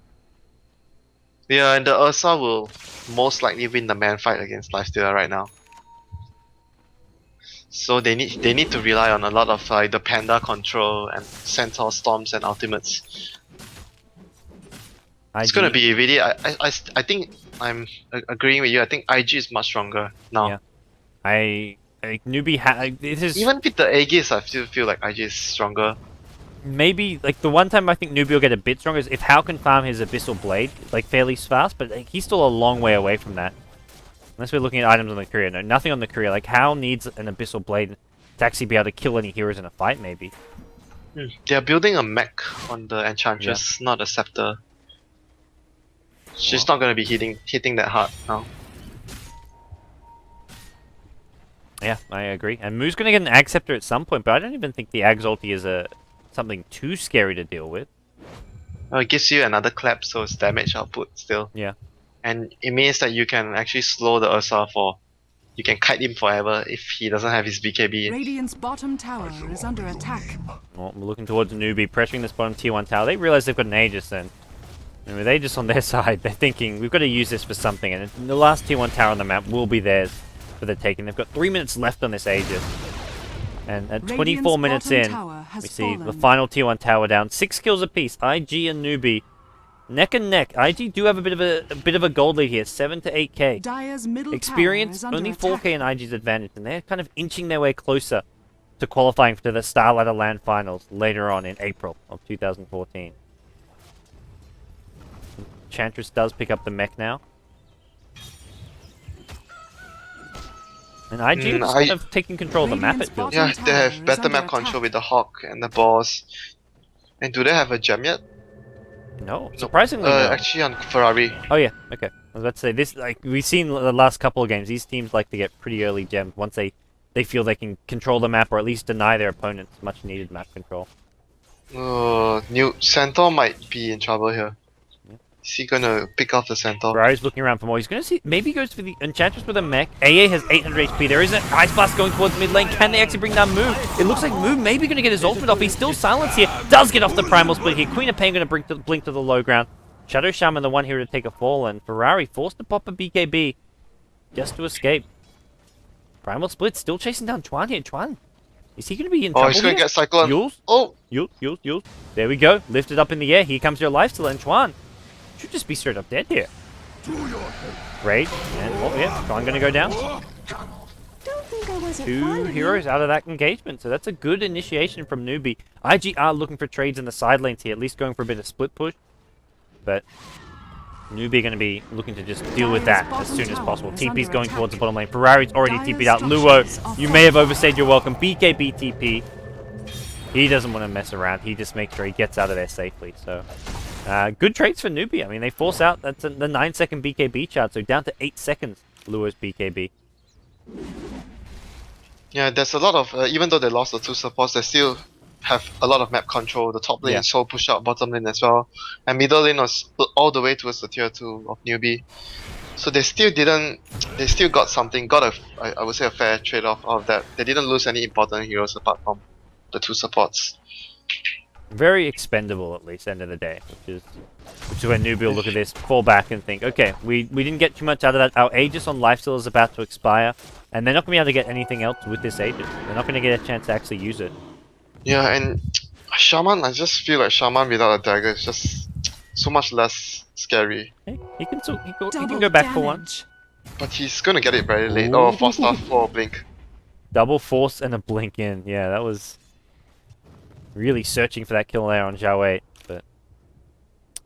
Yeah, and the Ursa will most likely win the man fight against Lifestealer right now. So they need to rely on a lot of the Panda control and Centaur Storms and Ultimates. It's gonna be really. I think I'm agreeing with you. I think IG is much stronger now. Yeah. Newbie this is even with the Aegis, I still feel like IG is stronger. maybe, like, the one time I think Newbee will get a bit stronger is if Hao can farm his Abyssal Blade, like, fairly fast, but like, he's still a long way away from that. Unless we're looking at items on the career. No, nothing on the career. Like, Hao needs an Abyssal Blade to actually be able to kill any heroes in a fight, maybe. They're building a mech on the Enchantress, not a Scepter. She's not gonna be hitting that hard now. Yeah, I agree. And Moo's gonna get an Ag Scepter at some point, but I don't even think the Ag's ulti is something too scary to deal with. Well, it gives you another clap, so it's damage output still. Yeah. And it means that you can actually slow the Ursa for... You can kite him forever if he doesn't have his BKB. Radiant's bottom tower is under attack. Well, we're looking towards a Newbee, pressuring this bottom tier 1 tower. They realize they've got an Aegis then. And with Aegis on their side, they're thinking, we've got to use this for something. And the last tier 1 tower on the map will be theirs for the taking. They've got 3 minutes left on this Aegis. And at 24 minutes in, we see the final tier 1 tower down. 6 kills apiece. IG and Newbee neck and neck. IG do have a bit of a gold lead here, 7 to 8k. Dire's middle Experience tower is only under 4k in IG's advantage, and they're kind of inching their way closer to qualifying for the Starladder LAN finals later on in April of 2014. Enchantress does pick up the mech now. And IG is kind of taking control of the map, it feels. Yeah, they have better map control with the Hawk and the boss. And do they have a gem yet? No, surprisingly no. Actually on Ferrari. Oh yeah, okay. I was about to say, this, like, we've seen the last couple of games, these teams like to get pretty early gems once they feel they can control the map or at least deny their opponents much needed map control. New Centaur might be in trouble here. Is he gonna pick off the Centaur? Ferrari's looking around for more. He's gonna see, maybe he goes for the Enchantress with a mech. AA has 800 HP. There is an Ice Blast going towards mid lane. Can they actually bring down Moo? It looks like Moo maybe gonna get his ultimate off. He's still silenced here. Does get off the Primal Split here. Queen of Pain gonna blink to the low ground. Shadow Shaman the one here to take a fall, and Ferrari forced to pop a BKB just to escape. Primal Split still chasing down Chuan here. Chuan, is he gonna be in trouble? Oh, he's gonna get Cyclone. Yules? Oh! Yules. There we go. Lifted up in the air. Here comes your lifesteal, and Chuan should just be straight up dead here. Great. And, oh yeah, Chuan gonna go down. Don't think I wasn't 2 heroes out of that engagement, so that's a good initiation from Newbee. IG are looking for trades in the side lanes here, at least going for a bit of split push. But Newbee going to be looking to just deal with that as soon as possible. TP's going towards the bottom lane. Ferrari's already TP'd out. Luo, you may have overstayed your welcome. BKB TP. He doesn't want to mess around. He just makes sure he gets out of there safely. So, good trades for Newbee. I mean, they force out. That's the 9-second BKB chart, so down to 8 seconds, Luo's BKB. Yeah, there's a lot of, even though they lost the 2 supports, they still have a lot of map control. The top lane is so push out, bottom lane as well. And middle lane was all the way towards the tier 2 of Newbee. So they still got something, I would say a fair trade-off of that. They didn't lose any important heroes apart from the 2 supports. Very expendable, at least, end of the day, which is when Newbee will look at this, fall back and think, okay, we didn't get too much out of that. Our Aegis on lifesteal is about to expire, and they're not going to be able to get anything else with this Aegis. They're not going to get a chance to actually use it. Yeah, and Shaman, I just feel like Shaman without a dagger is just so much less scary. Hey, he can go back for one. But he's gonna get it very late. Oh, 4-star for Blink. Double force and a blink in. Yeah, that was really searching for that kill there on Zhao 8. But,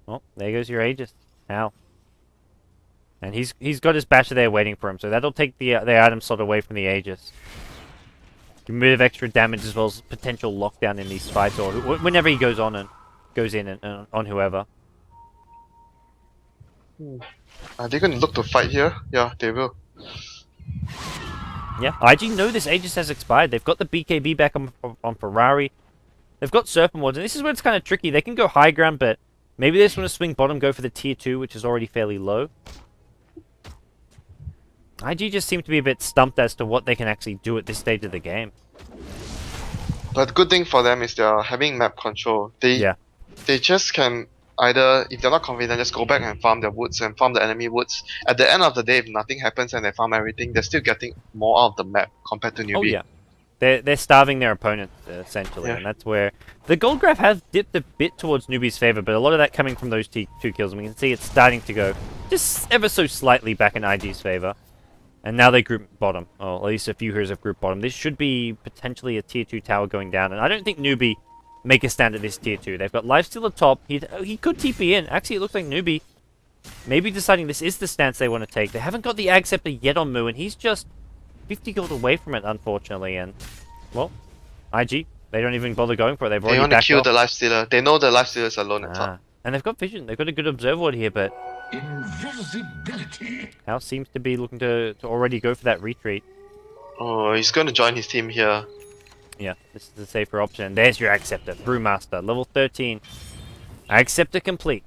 well, there goes your Aegis. Now. And he's got his Basher there waiting for him, so that'll take the item slot away from the Aegis. Give him a bit of extra damage as well as potential lockdown in these fights, or whenever he goes in and on whoever. Are they gonna look to fight here? Yeah, they will. Yeah, IG know this Aegis has expired. They've got the BKB back on Ferrari. They've got Serpent Wards, and this is where it's kind of tricky. They can go high ground, but maybe they just want to swing bottom, go for the tier 2, which is already fairly low. IG just seem to be a bit stumped as to what they can actually do at this stage of the game. But the good thing for them is they're having map control. They just can either, if they're not confident, just go back and farm their woods and farm the enemy woods. At the end of the day, if nothing happens and they farm everything, they're still getting more out of the map compared to Newbee. Oh yeah. They're starving their opponents, essentially, and that's where the gold graph has dipped a bit towards Newbee's favor, but a lot of that coming from those 2 kills. And we can see it's starting to go just ever so slightly back in IG's favor. And now they group bottom, or at least a few heroes have grouped bottom. This should be potentially a tier 2 tower going down, and I don't think Newbee make a stand at this tier 2. They've got lifesteal at top. He could TP in. Actually, it looks like Newbee maybe deciding this is the stance they want to take. They haven't got the Ag Scepter yet on Moo, and he's just 50 gold away from it, unfortunately. And, well, IG, they don't even bother going for it. They've They already want to backed kill off. the lifestealer. They know the lifestealer is alone at top. And they've got vision. They've got a good observer ward here, but Invisibility. House seems to be looking to already go for that retreat. Oh, he's going to join his team here. Yeah, this is the safer option. There's your Acceptor, Brewmaster, level 13. Acceptor complete.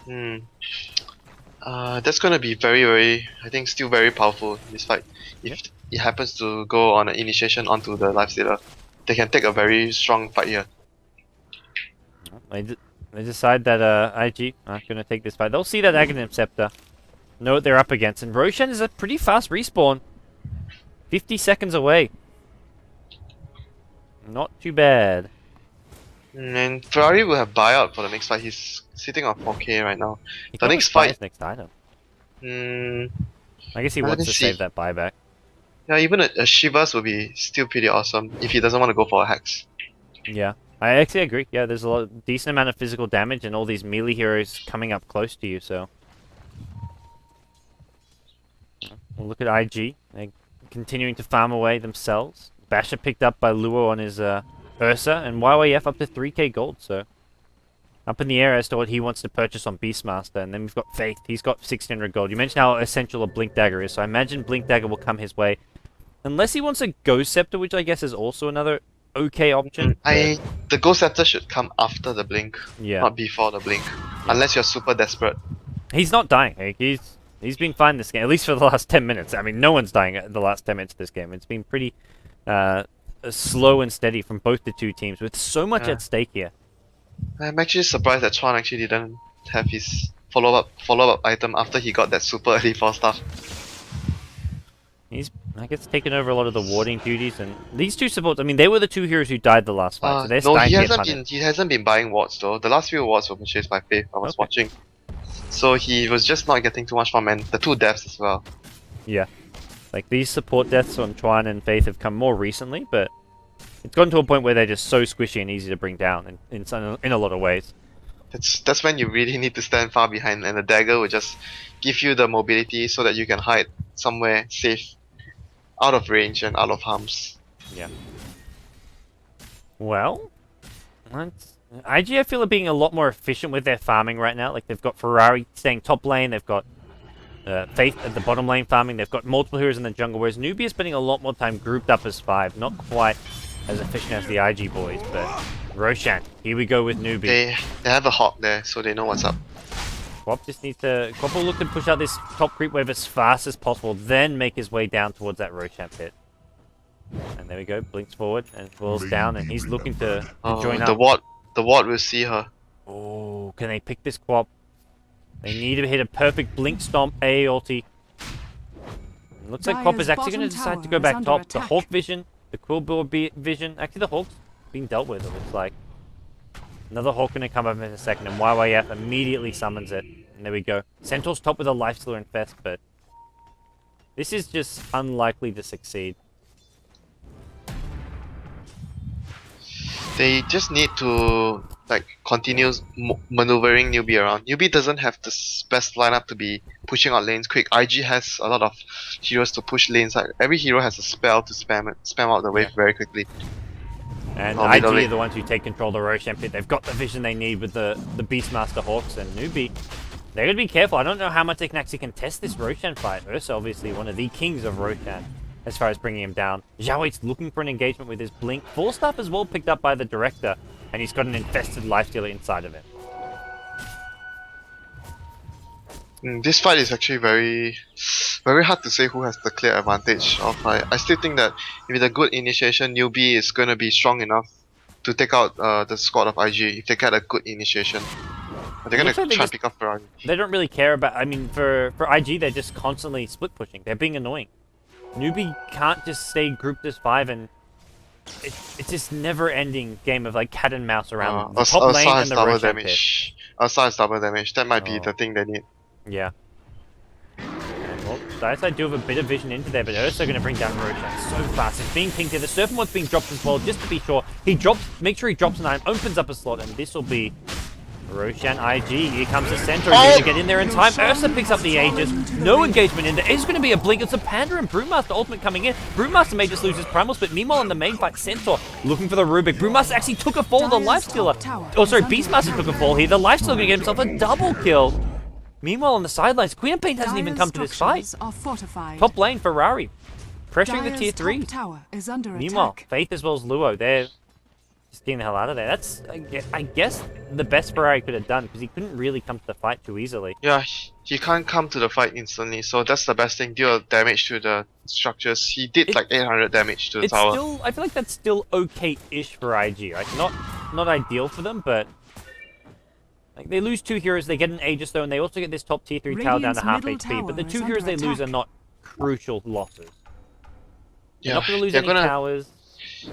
That's going to be very, very, I think, still very powerful in this fight. If it happens to go on an initiation onto the lifestealer, they can take a very strong fight here. They decide that IG are going to take this fight. They'll see that Aghanim Scepter, know what they're up against, and Roshan is a pretty fast respawn. 50 seconds away. Not too bad. And Ferrari will have buyout for the next fight. He's sitting on 4k right now. He The can next always buy fight, his next item. mm, I guess he Let wants me to see. save that buyback. yeah, even a Shivas will be still pretty awesome if he doesn't want to go for a hex. Yeah, I actually agree. Yeah, there's a decent amount of physical damage and all these melee heroes coming up close to you, so... We'll look at IG. They're continuing to farm away themselves. Basher picked up by Luo on his Ursa, and YYF up to 3k gold, so... Up in the air as to what he wants to purchase on Beastmaster, and then we've got Faith. He's got 1600 gold. You mentioned how essential a Blink Dagger is, so I imagine Blink Dagger will come his way. Unless he wants a Ghost Scepter, which I guess is also another okay option. The Ghost Scepter should come after the blink, Yeah. not before the blink. Unless you're super desperate. He's not dying. Like, he's been fine this game, at least for the last 10 minutes. I mean, no one's dying at the last 10 minutes of this game. It's been pretty slow and steady from both the two teams, with so much at stake here. I'm actually surprised that Chuan actually didn't have his follow-up item after he got that super early 4 stuff. He's, I guess, taken over a lot of the warding duties, and these two supports, I mean, they were the two heroes who died the last fight, so they're No, starting he to get hasn't hunted. he hasn't been buying wards though. The last few wards were purchased by Faith. I was Okay. watching. So he was just not getting too much farm, and the 2 deaths as well. Yeah. Like, these support deaths on Chuan and Faith have come more recently, but it's gotten to a point where they're just so squishy and easy to bring down in a lot of ways. That's when you really need to stand far behind, and the dagger will just give you the mobility so that you can hide somewhere safe, out of range and out of harms. Yeah. Well, IG, I feel, are being a lot more efficient with their farming right now. Like, they've got Ferrari staying top lane, they've got Faith at the bottom lane farming, they've got multiple heroes in the jungle, whereas Newbee is spending a lot more time grouped up as 5. Not quite as efficient as the IG boys, but Roshan, here we go with Newbee. They have a hawk there, so they know what's up. Quap just needs to... Quap will look to push out this top creep wave as fast as possible, then make his way down towards that Roshan pit. And there we go, blinks forward and falls down, and he's looking to join the up. the ward will see her. Oh, can they pick this Quap? They need to hit a perfect blink stomp AA ulti. Looks like Quap is Dire's actually going to bottom decide to tower go is back under top. The attack. Hawk vision, the Quillboar vision. Actually, the Hawk's being dealt with, it looks like. Another Hawk going to come up in a second, and YYF immediately summons it. And there we go. Centaur's top with a Lifestealer Infest, but this is just unlikely to succeed. They just need to continue maneuvering Newbee around. Newbee doesn't have the best lineup to be pushing out lanes quick. IG has a lot of heroes to push lanes. Every hero has a spell to spam out the wave very quickly. And Oh, IG middle are lane. the ones who take control of the Roshan pit. They've got the vision they need with the Beastmaster Hawks, and Newbee, they're going to be careful. I don't know how much they can actually contest this Roshan fight. Ursa, obviously, one of the kings of Roshan as far as bringing him down. Zhao Weight's looking for an engagement with his Blink. 4 stuff as well picked up by the Director, and he's got an infested Lifestealer inside of it. This fight is actually very hard to say who has the clear advantage of. I still think that with a good initiation, Newbee is going to be strong enough to take out the squad of IG if they get a good initiation. They're going Looks to like they try just- and pick up Ferrari. They don't really care about... I mean, for IG, they're just constantly split pushing. They're being annoying. Newbee can't just stay grouped as 5, and it's this never-ending game of like cat and mouse around the top lane and the double Roshan pit. damage. Ursa has double damage. That might be the thing they need. Yeah. And, well, Diaside do have a bit of vision into there, but Ursa going to bring down Roshan so fast. It's being pinged here. The Serpent Ward's being dropped as well, just to be sure. Make sure he drops an item, opens up a slot, and this will be Roshan IG. Here comes the center. He's going to get in there in time. Ursa picks up the Aegis. No engagement in there. It's going to be a blink. It's a Panda and Brewmaster ultimate coming in. Brewmaster may just lose his primals, but meanwhile in the main fight, Centaur looking for the Rubik. Brewmaster actually took a fall. The Lifestealer. Oh, sorry, Beastmaster took a fall here. The Lifestealer going to get himself a double kill. Meanwhile on the sidelines, Queen of Pain hasn't even come to this fight. Top lane, Ferrari. Pressuring the tier 3. Meanwhile, Faith as well as Luo, they're just getting the hell out of there. That's, I guess, the best Ferrari could have done, because he couldn't really come to the fight too easily. Yeah, he can't come to the fight instantly, so that's the best thing. Deal damage to the structures. He did like 800 damage to the tower. Still, I feel like that's still okay-ish for IG, right? Not ideal for them, but like they lose 2 heroes, they get an Aegis though, and they also get this top tier 3 tower down to half HP. But the 2 heroes they lose are not crucial losses. They're not going to lose any towers.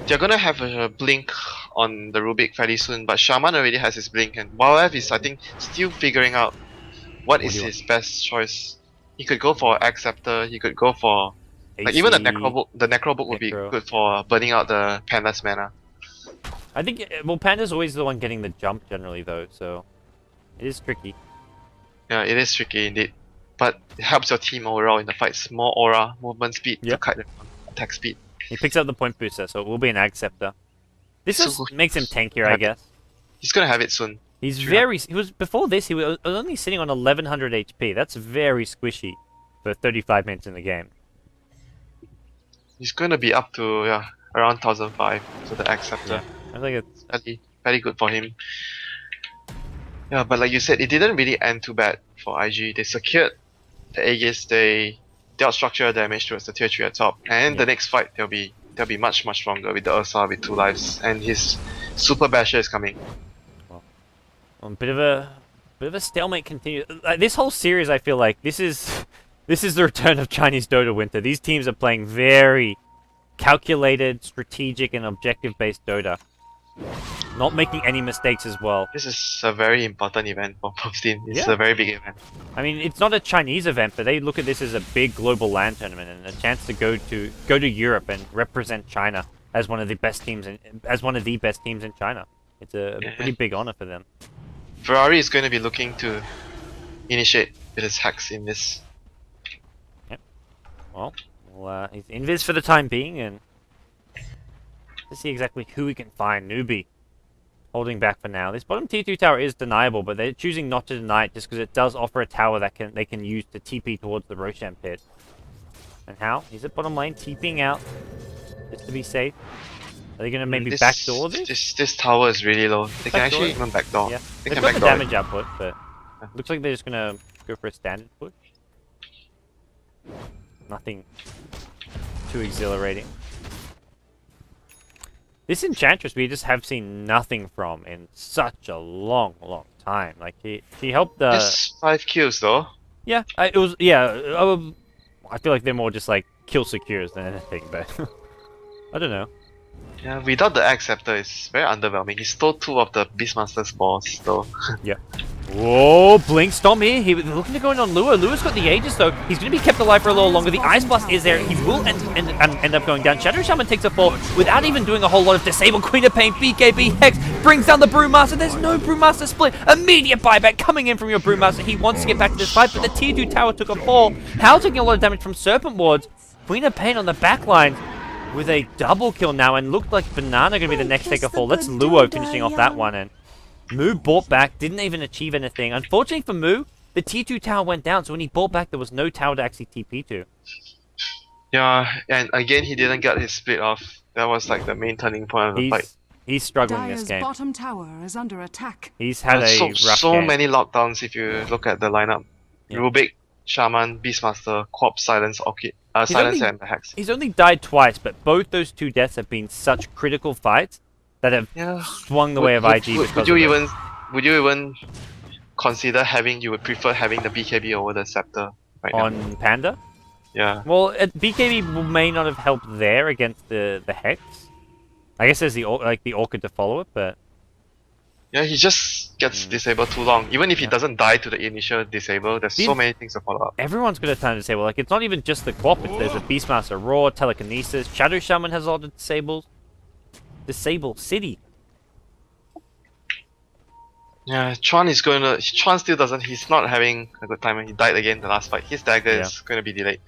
They're gonna have a blink on the Rubik fairly soon, but Shaman already has his blink, and Wildlife is, I think, still figuring out what is his best choice. He could go for Acceptor, he could go for like even the Necrobook. The Necrobook would be good for burning out the Panda's mana. I think, well, Panda's always the one getting the jump generally though, so it is tricky. Yeah, it is tricky indeed, but it helps your team overall in the fights. More aura, movement speed to kite the attack speed. He picks up the point booster, so it will be an Acceptor. This just makes him tankier, I guess. He's gonna have it soon. He was before this. He was only sitting on 1100 HP. That's very squishy for 35 minutes in the game. He's gonna be up to around 1005. So the Acceptor. Yeah, I think it's very good for him. Yeah, but like you said, it didn't really end too bad for IG. They secured the Aegis. They dealt structural damage towards the tier 3 at top, and the next fight they'll be much stronger with the Ursa with 2 lives, and his Super Basher is coming. Well, a bit of a stalemate continues. Like, this whole series, I feel like this is the return of Chinese Dota winter. These teams are playing very calculated, strategic, and objective-based Dota. Not making any mistakes as well. This is a very important event for both teams. It's a very big event. I mean, it's not a Chinese event, but they look at this as a big global LAN tournament and a chance to go to Europe and represent China as one of the best teams in China. It's a pretty big honor for them. Ferrari is going to be looking to initiate with his hacks in this. Yep. Well, he's invis for the time being, and to see exactly who we can find. Newbee holding back for now. This bottom tier 2 tower is deniable, but they're choosing not to deny it just because it does offer a tower that they can use to TP towards the Roshan pit. And how? He's at bottom lane, TPing out just to be safe. Are they going to maybe backdoor this? This tower is really low. They can actually even backdoor. Yeah, they've got the damage output, but looks like they're just going to go for a standard push. Nothing too exhilarating. This Enchantress we just have seen nothing from in such a long time. Like she helped the. Just 5 kills though. Yeah, it was. Yeah, I feel like they're more just like kill secures than anything, but I don't know. Yeah, without the Acceptor, it's very underwhelming. He stole 2 of the Beastmaster's balls though. Yeah. Whoa, Blink Stomp here. He was looking to go in on Lua. Lua's got the Aegis though. He's going to be kept alive for a little longer. The Ice Blast is there. He will end up going down. Shadow Shaman takes a fall without even doing a whole lot of disable. Queen of Pain, BKB, Hex brings down the Brewmaster. There's no Brewmaster split. Immediate buyback coming in from your Brewmaster. He wants to get back to this fight, but the tier 2 tower took a fall. Hal taking a lot of damage from Serpent Wards. Queen of Pain on the back line with a double kill now, and looked like Banana going to be the next take a fall. That's Luo finishing off that one, and Moo bought back, didn't even achieve anything. Unfortunately for Moo, the tier 2 tower went down, so when he bought back, there was no tower to actually TP to. Yeah, and again, he didn't get his split off. That was like the main turning point of the fight. He's struggling this game. Bottom tower is under attack. He's had a rough game. game. Many lockdowns if you look at the lineup. Yeah. Rubik, Shaman, Beastmaster, Corpse, Silence, Orchid, Silence and the Hex. He's only died twice, but both those 2 deaths have been such critical fights that have swung the way of IG. Would you even consider you would prefer having the BKB over the Scepter right now? On Panda? Yeah. Well, BKB may not have helped there against the Hex. I guess there's the Orchid to follow it, but Yeah, he just gets disabled too long. Even if he doesn't die to the initial disable, there's so many things to follow up. Everyone's got a time to disable. Like, it's not even just the Quap. There's a Beastmaster Roar, Telekinesis, Shadow Shaman has all the disables. Disable City. Yeah, Chuan still doesn't. He's not having a good time. He died again the last fight. His dagger is going to be delayed.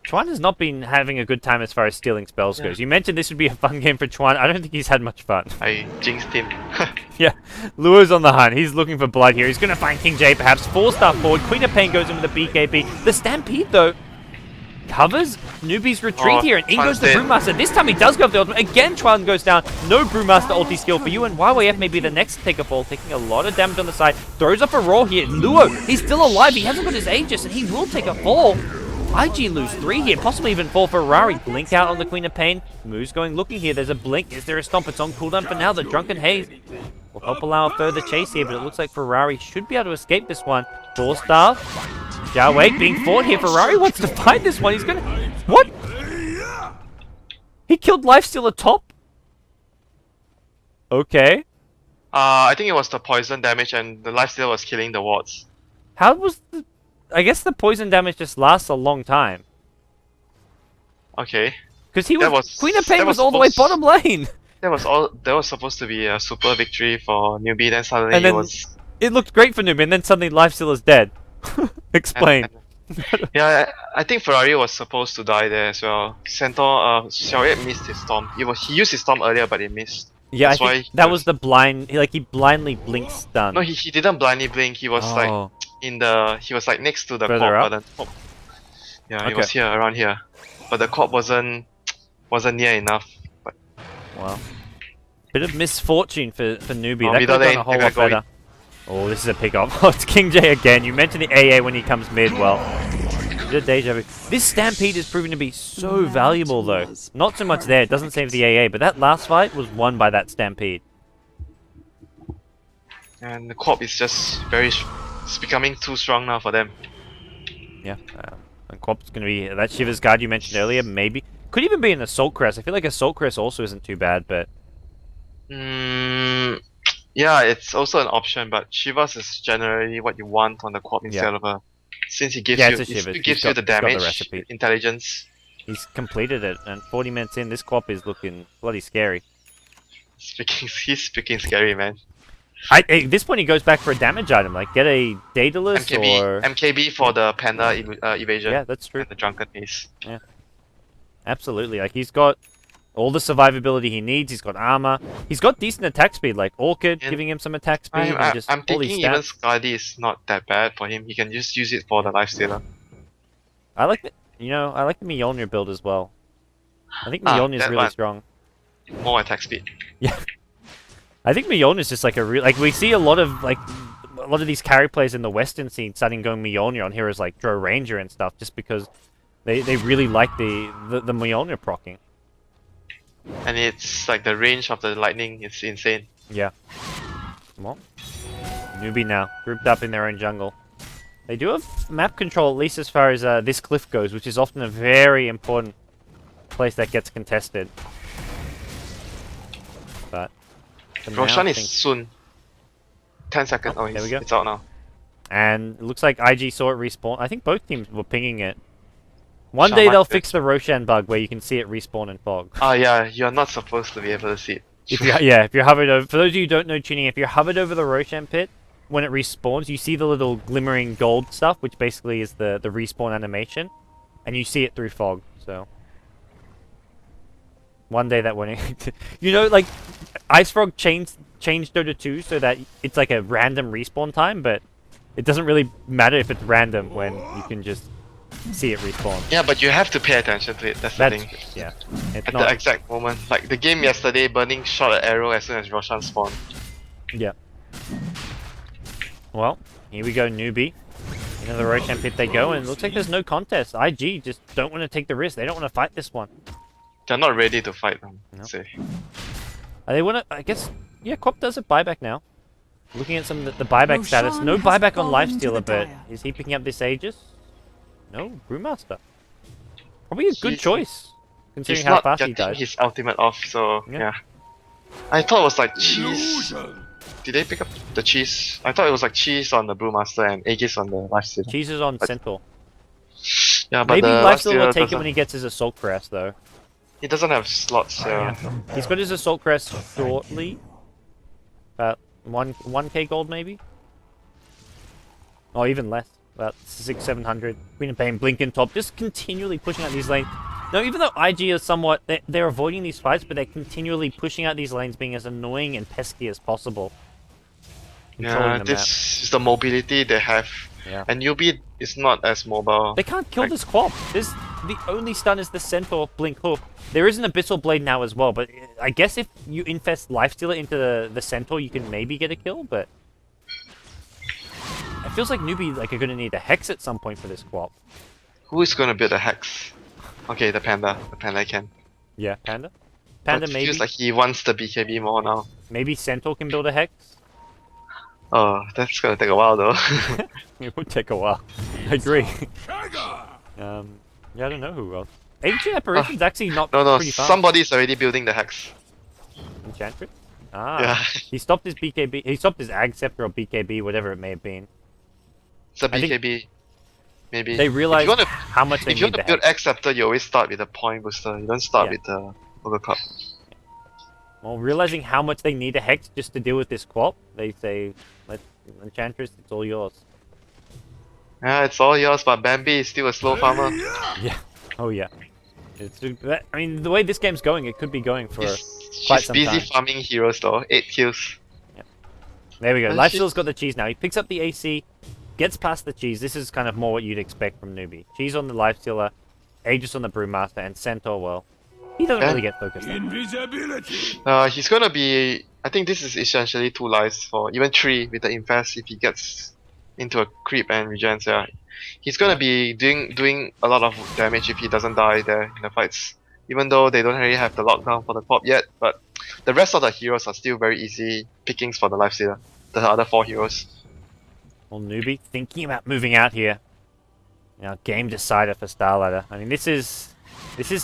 Chuan has not been having a good time as far as stealing spells goes. You mentioned this would be a fun game for Chuan. I don't think he's had much fun. I jinxed him. Yeah, Luo's on the hunt. He's looking for blood here. He's going to find King J, perhaps. 4-star forward. Queen of Pain goes in with a BKB. The Stampede, though, covers Newbee's retreat here, and in goes the Brewmaster. This time he does go for the ultimate. Again, Chuan goes down. No Brewmaster ulti skill for you, and YYF may be the next to take a fall, taking a lot of damage on the side. Throws up a roar here. Luo, he's still alive. He hasn't got his Aegis, and he will take a fall. IG lose 3 here, possibly even 4 for Ferrari. Blink out on the Queen of Pain. Moose going looking here. There's a blink. Is there a stomp? It's on cooldown for now. The Drunken Haze will help allow a further chase here, but it looks like Ferrari should be able to escape this one. 4-star. Zhao Wei being fought here. Ferrari wants to fight this one. He's gonna... What? He killed Lifestealer top? Okay. I think it was the poison damage and the lifesteal was killing the wards. How was the... I guess the poison damage just lasts a long time. Okay. Because he was... Queen of Pain was all the way bottom lane. That was supposed to be a super victory for Newbee, then suddenly it looked great for Newbee, and then suddenly Lifestealer's dead. Explain. Yeah, I think Ferrari was supposed to die there as well. Centaur, Xiaoye missed his storm. He used his storm earlier, but he missed. Yeah, I think that was the blind... He blindly blinked stun. No, he didn't blindly blink. He was like he was like next to the corp button. Yeah, he was here, around here. But the corp wasn't near enough. But wow. Bit of misfortune for Newbee. That could middle have done lane, a whole lot better. Oh, this is a pick-up. Oh, it's King J again. You mentioned the AA when he comes mid. Well, good deja vu. This Stampede is proving to be so valuable, though. Not so much there. It doesn't save the AA, but that last fight was won by that Stampede. And the corp is just it's becoming too strong now for them. Yeah. And Corp's going to be that Shiva's Guard you mentioned earlier, maybe. Could even be an Assault Crest. I feel like Assault Crest also isn't too bad, but... Yeah, it's also an option, but Shiva's is generally what you want on the quad instead of a... Since he gives you the damage, intelligence. He's completed it, and 40 minutes in, this quap is looking bloody scary. He's freaking scary, man. At this point, he goes back for a damage item, like get a Daedalus or... MKB for the Panda evasion. Yeah, that's true. And the Drunken Haze. Yeah. Absolutely, like he's got all the survivability he needs, he's got armor, he's got decent attack speed, like Orchid giving him some attack speed. I'm thinking even Skadi is not that bad for him, he can just use it for the lifestealer. I like the Mjolnir build as well. I think Mjolnir is really strong. More attack speed. Yeah. I think Mjolnir is just like a real, like we see a lot of these carry players in the Western scene starting going Mjolnir on heroes like Drow Ranger and stuff, just because they really like the Mjolnir proccing. And it's like the range of the lightning is insane. Yeah. Come on. Newbee now, grouped up in their own jungle. They do have map control, at least as far as this cliff goes, which is often a very important place that gets contested. But Roshan is soon. 10 seconds. Oh, there we go. It's out now. And it looks like IG saw it respawn. I think both teams were pinging it. One day they'll fix the Roshan bug where you can see it respawn in fog. Yeah, you're not supposed to be able to see it. If you're hovered over, for those of you who don't know tuning, if you're hovered over the Roshan pit, when it respawns, you see the little glimmering gold stuff, which basically is the respawn animation, and you see it through fog. So one day that won't, like Ice Frog changed Dota 2 so that it's like a random respawn time, but it doesn't really matter if it's random when you can just see it respawn. Yeah, but you have to pay attention to it. That's the thing. Yeah. At the exact moment, like the game yesterday, Burning shot an arrow as soon as Roshan spawned. Yeah. Well, here we go, Newbee. Into the Roshan pit they go, and it looks like there's no contest. IG just don't want to take the risk. They don't want to fight this one. They're not ready to fight them. No. They want to, I guess, yeah, Quap does a buyback now. Looking at some of the buyback status. No buyback on Lifestealer, but is he picking up this Aegis? No, Brewmaster. Probably a good choice, considering how fast he died. His ultimate off, so yeah. I thought it was like cheese. did they pick up the cheese? I thought it was like cheese on the Brewmaster and Aegis on the Lifestealer. Cheese is on But- Centaur. Yeah, but Maybe the Lifestealer will Lifestealer take it doesn't. when he gets his Assault Crest, though. He doesn't have slots. Yeah. He's got his Assault Crest shortly. About 1k gold, maybe? Or even less. About 700. Queen of Pain, Blinking Top, just continually pushing out these lanes. Now, even though IG is somewhat... They're avoiding these fights, but they're continually pushing out these lanes, being as annoying and pesky as possible. Controlling Yeah, the this map. is the mobility they have. Yeah. And Newbee is not as mobile. They can't kill Like- this Quap. The only stun is the Centaur Blink Hook. There is an Abyssal Blade now as well, but I guess if you infest Lifestealer into the Centaur, you can maybe get a kill, but... It feels like Newbee are going to need a Hex at some point for this Quap. Who is gonna build a Hex? Okay, the Panda. The Panda can. Yeah, Panda? Panda But it maybe. feels like he wants the BKB more now. Maybe Centaur can build a Hex? Oh, that's gonna take a while though. It would take a while. I agree. Yeah, I don't know who else. Ancient Apparition's actually not no, pretty fast. somebody's already building the Hex. Enchantress? Ah. Yeah. He stopped his BKB. He stopped his Ag Scepter or BKB, whatever it may have been. It's a I think BKB. Maybe. They If realized you wanna, how much they if you need want the to build Hex. X Scepter, you always start with the point booster. You don't start Yeah. with the Ogre Cup. Well, realizing how much they need a Hex just to deal with this Quap, they say, Enchantress, it's all yours. Yeah, it's all yours, but Bambi is still a slow farmer. Yeah. Oh, yeah. I mean, the way this game's going, it could be going for She's quite some busy time. farming heroes though. 8 kills. There we go. And Lifesteal's got the cheese now. He picks up the AC, gets past the cheese. This is kind of more what you'd expect from Newbee. Cheese on the Lifestealer, Aegis on the Brewmaster, and Centaur, well, he doesn't Yeah. really get focused on. He's gonna be. I think this is essentially 2 lives for even 3 with the infest if he gets into a creep and regens. Yeah, he's gonna be doing a lot of damage if he doesn't die there in the fights. Even though they don't really have the lockdown for the pop yet, but the rest of the heroes are still very easy pickings for the Lifestealer. The other 4 heroes. Well, Newbee thinking about moving out here. Now, game decider for Starladder. I mean, this is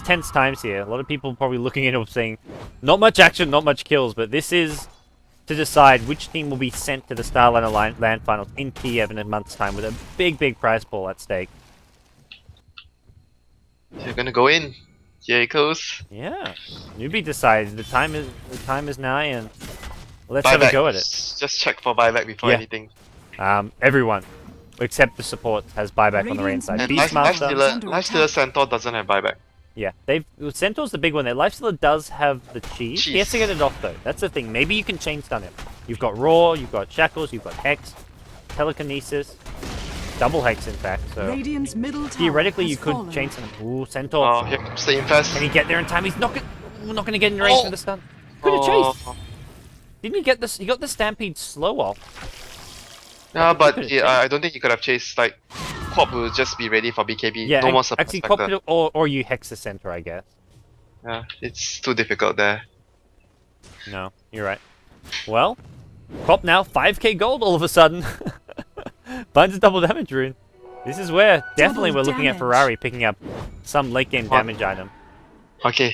tense times here. A lot of people probably looking at it saying, not much action, not much kills, but this is to decide which team will be sent to the Starladder Land Finals in Kiev in a month's time with a big prize pool at stake. You're gonna go in. Here it goes. Yeah, Newbee decides the time is nigh, and let's have a Buyback. go at it. Just check for buyback before Yeah. anything. Everyone, except the support, has buyback on the rain Radiant's side. And Beast Beastmaster, Lifestealer- under Lifestealer attack. Centaur doesn't have buyback. yeah, Centaur's the big one there. Lifestealer does have the cheese. He has to get it off though. That's the thing. Maybe you can chain stun him. You've got Raw, you've got Shackles, you've got Hex, Telekinesis, double Hex in fact. So Radiant's middle tower theoretically you has could fallen. chain stun him. Ooh, Centaur. Oh, here comes the infest. Can he get there in time? He's not gonna get in range Oh. for the stun. Could have chased. Oh. Didn't he get this? He got the Stampede slow off. Yeah, think he but could've I don't think he could have chased. Like, Quap will just be ready for BKB. Yeah, no more support actually, factor. Cop could- or you Hex the Centaur, I guess. Yeah, it's too difficult there. No, you're right. Well, Pop now 5k gold all of a sudden. Finds a double damage rune. This is where definitely we're looking at damage. Ferrari picking up some late game What? damage item. Okay,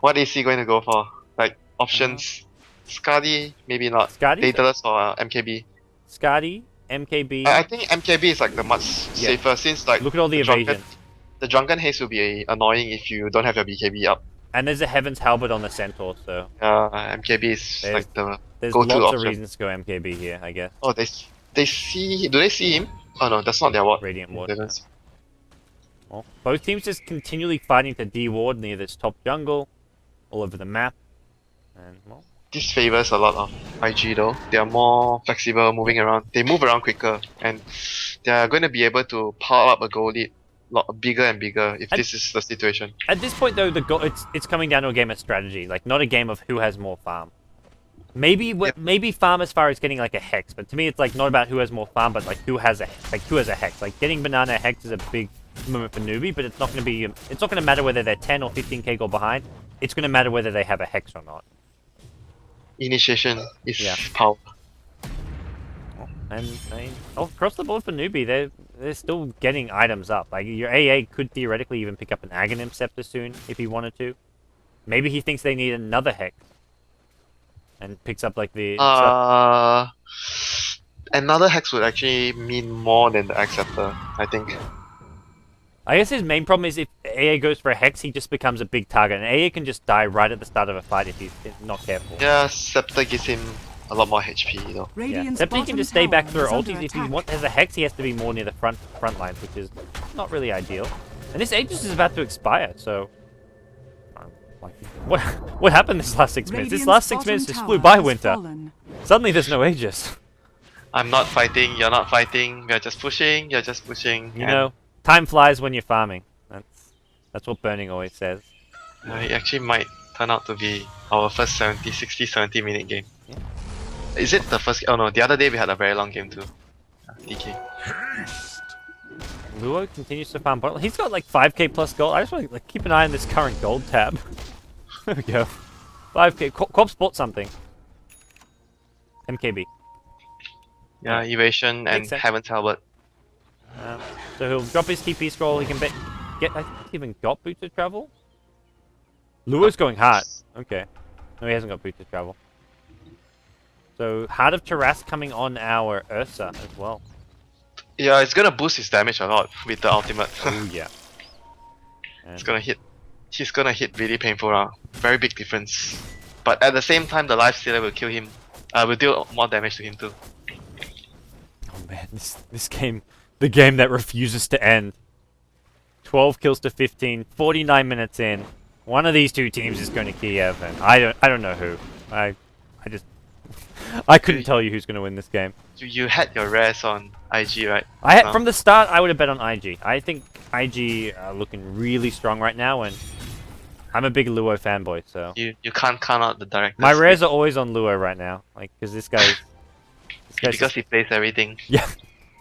what is he going to go for? Like, options? Skadi? Maybe not. Skadi? Daedalus or MKB? Skadi, MKB. I think MKB is like the much safer since like Look at all the evasion. The Drunken Haste will be annoying if you don't have your BKB up. And there's a Heaven's Halberd on the Centaur, so MKB is There's- like the there's go-to lots option. of reasons to go MKB here, I guess. Oh, they see. Do they see him? Oh no, that's not their ward. Radiant Ward. They don't see- Well, both teams just continually fighting to D-ward near this top jungle, all over the map. And, well, This favors a lot of IG though. They are more flexible, moving around. They move around quicker, and they are going to be able to pile up a goal lead lot bigger and bigger if And- this is the situation. at this point, though, it's coming down to a game of strategy, like not a game of who has more farm. Maybe maybe farm as far as getting like a hex, but to me it's like not about who has more farm, but like who has a hex. Like getting banana hex is a big moment for Newbee, but it's not going to matter whether they're 10 or 15k gold behind. It's going to matter whether they have a hex or not. Initiation is Yeah. power. And I mean, across the board for Newbee, they're still getting items up. Like your AA could theoretically even pick up an Aghanim Scepter soon if he wanted to. Maybe he thinks they need another hex. and picks up like the. Another hex would actually mean more than the acceptor, I think. I guess his main problem is if AA goes for a hex, he just becomes a big target, and AA can just die right at the start of a fight if he's not careful. Yeah, Scepter gives him a lot more HP, though. Yeah. Radiant's Except he can bottom just stay back tower through is under ultis. If he attack. has a hex, he has to be more near the front lines, which is not really ideal. And this Aegis is about to expire, so. What happened this last 6 minutes? This Radiant's last 6 bottom minutes just tower flew by, has Winter. fallen. Suddenly there's no Aegis. I'm not fighting, you're not fighting, we're just pushing, you're just pushing. You know, time flies when you're farming. That's what Burning always says. It actually might turn out to be our first 60-70 minute game. Yeah. Is it the first? Oh no, the other day we had a very long game too. DK. Luo continues to farm bottle. He's got like 5k plus gold. I just want to like, keep an eye on this current gold tab. There we go. 5k. Corpse bought something. MKB. Yeah, Evasion and Makes sense. Heaven's Halberd. So he'll drop his TP scroll. He can get. I think he even got boots of travel. Luo's going hard. Okay. No, he hasn't got boots of travel. So Heart of Taras coming on our Ursa as well. Yeah, it's gonna boost his damage a lot with the ultimate. Oh yeah. It's gonna hit. He's gonna hit really painful now. Very big difference. But at the same time, the Lifestealer will kill him. Will deal more damage to him too. Oh man, this game, the game that refuses to end. 12 kills to 15, 49 minutes in. One of these two teams is going to Kiev, and I don't know who. I couldn't tell you who's going to win this game. You had your rares on IG, right? From the start, I would have bet on IG. I think IG are looking really strong right now, and I'm a big Luo fanboy, so. You can't count out the directors. My rares are always on Luo right now, like, because this guy's because he plays everything. Yeah.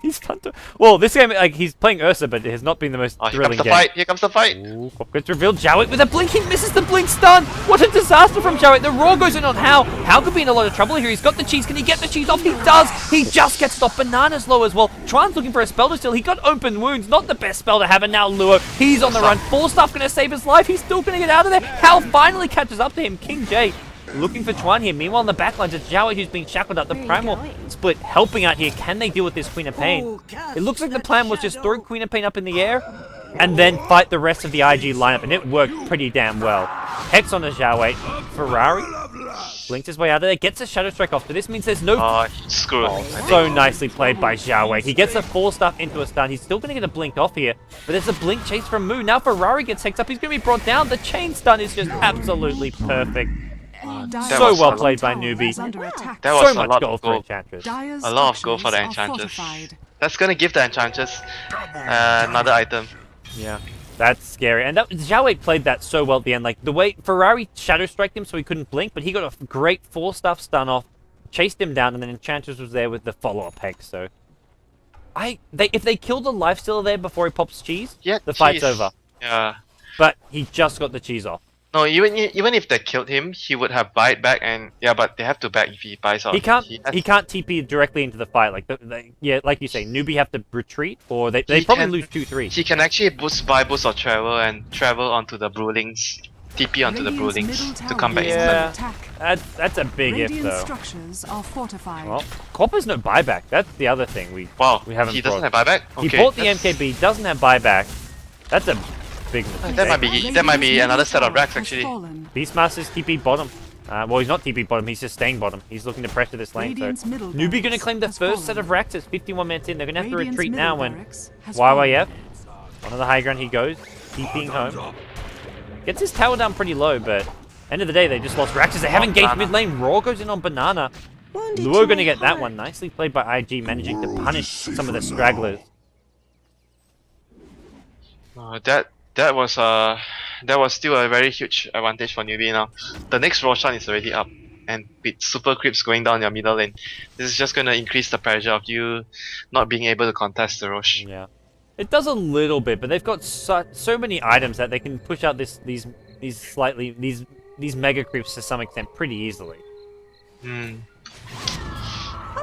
He's fun to. Well, this game, like, he's playing Ursa, but it has not been the most Oh, here thrilling comes the game. fight! Here comes the fight! Ooh, Pop gets revealed. Jowett with a blink. He misses the blink stun. What a disaster from Jowett. The Raw goes in on How. How could be in a lot of trouble here. He's got the cheese. Can he get the cheese off? He does. He just gets stopped. Banana's low as well. Tron's looking for a spell to steal. He got open wounds. Not the best spell to have. And now Luo, he's on the run. Full stuff going to save his life. He's still going to get out of there. How finally catches up to him. King J looking for Chuan here. Meanwhile, in the backlines, it's Jowett who's being shackled up. The Primal Split helping out here. Can they deal with this Queen of Pain? It looks like the plan was just throw Queen of Pain up in the air and then fight the rest of the IG lineup, and it worked pretty damn well. Hex on the Jowett. Ferrari blinks his way out of there, gets a Shadow Strike off, but this means there's no... Oh, screw it. So nicely played by Jowett. He gets a 4-stuff into a stun. He's still going to get a blink off here, but there's a blink chase from Moo. Now Ferrari gets hexed up. He's going to be brought down. The chain stun is just absolutely perfect. So was well a played by Tower Newbee. is under attack. That was So a much lot gold of for gold. Enchantress. Dire's A lot of gold for the structures are Enchantress. fortified. That's gonna give the Enchantress another item. Yeah, that's scary. And that Jowett played that so well at the end. Like, the way Ferrari Shadow Striked him so he couldn't blink, but he got a great 4-stuff stun off, chased him down, and then Enchantress was there with the follow-up hex, so... if they killed the Lifestealer there before he pops cheese, Yeah, the fight's cheese. over. Yeah. But he just got the cheese off. No, even if they killed him, he would have bite back, and yeah, but they have to back if he buys out. He can't has- TP directly into the fight. Like, yeah, like you say, Newbee have to retreat, or they He probably can- lose 2-3. He can actually boost or travel and travel onto the Broodlings, TP onto the Radiant's Broodlings middle to come back tower is Yeah. instant. under attack. That's a big if, Radiant though. structures are fortified. Well, Copper's no buyback. That's the other thing we Wow, haven't he doesn't brought. have buyback. He Okay, bought the that's- MKB, doesn't have buyback. That's a big mistake. That might be Radiant's another middle set of tower racks has actually. fallen. Beastmaster's TP bottom. Well, he's not TP bottom, he's just staying bottom. He's looking to pressure this lane, Radiant's so... middle Newbee gonna barracks claim the has first set fallen. of racks. It's 51 minutes in. They're gonna have to Radiant's retreat middle now, and barracks has YYF, on the high ground he goes, TPing home. Gets his tower down pretty low, but... End of the day, they just lost racks as they haven't engaged mid lane. Raw goes in on Banana. Luo gonna get that one. Nicely played by IG, managing to punish some of the stragglers. That was still a very huge advantage for Newbie now. The next Roshan is already up, and with super creeps going down your middle lane, this is just gonna increase the pressure of you not being able to contest the Rosh. Yeah, it does a little bit, but they've got so many items that they can push out these mega creeps to some extent pretty easily. Hmm.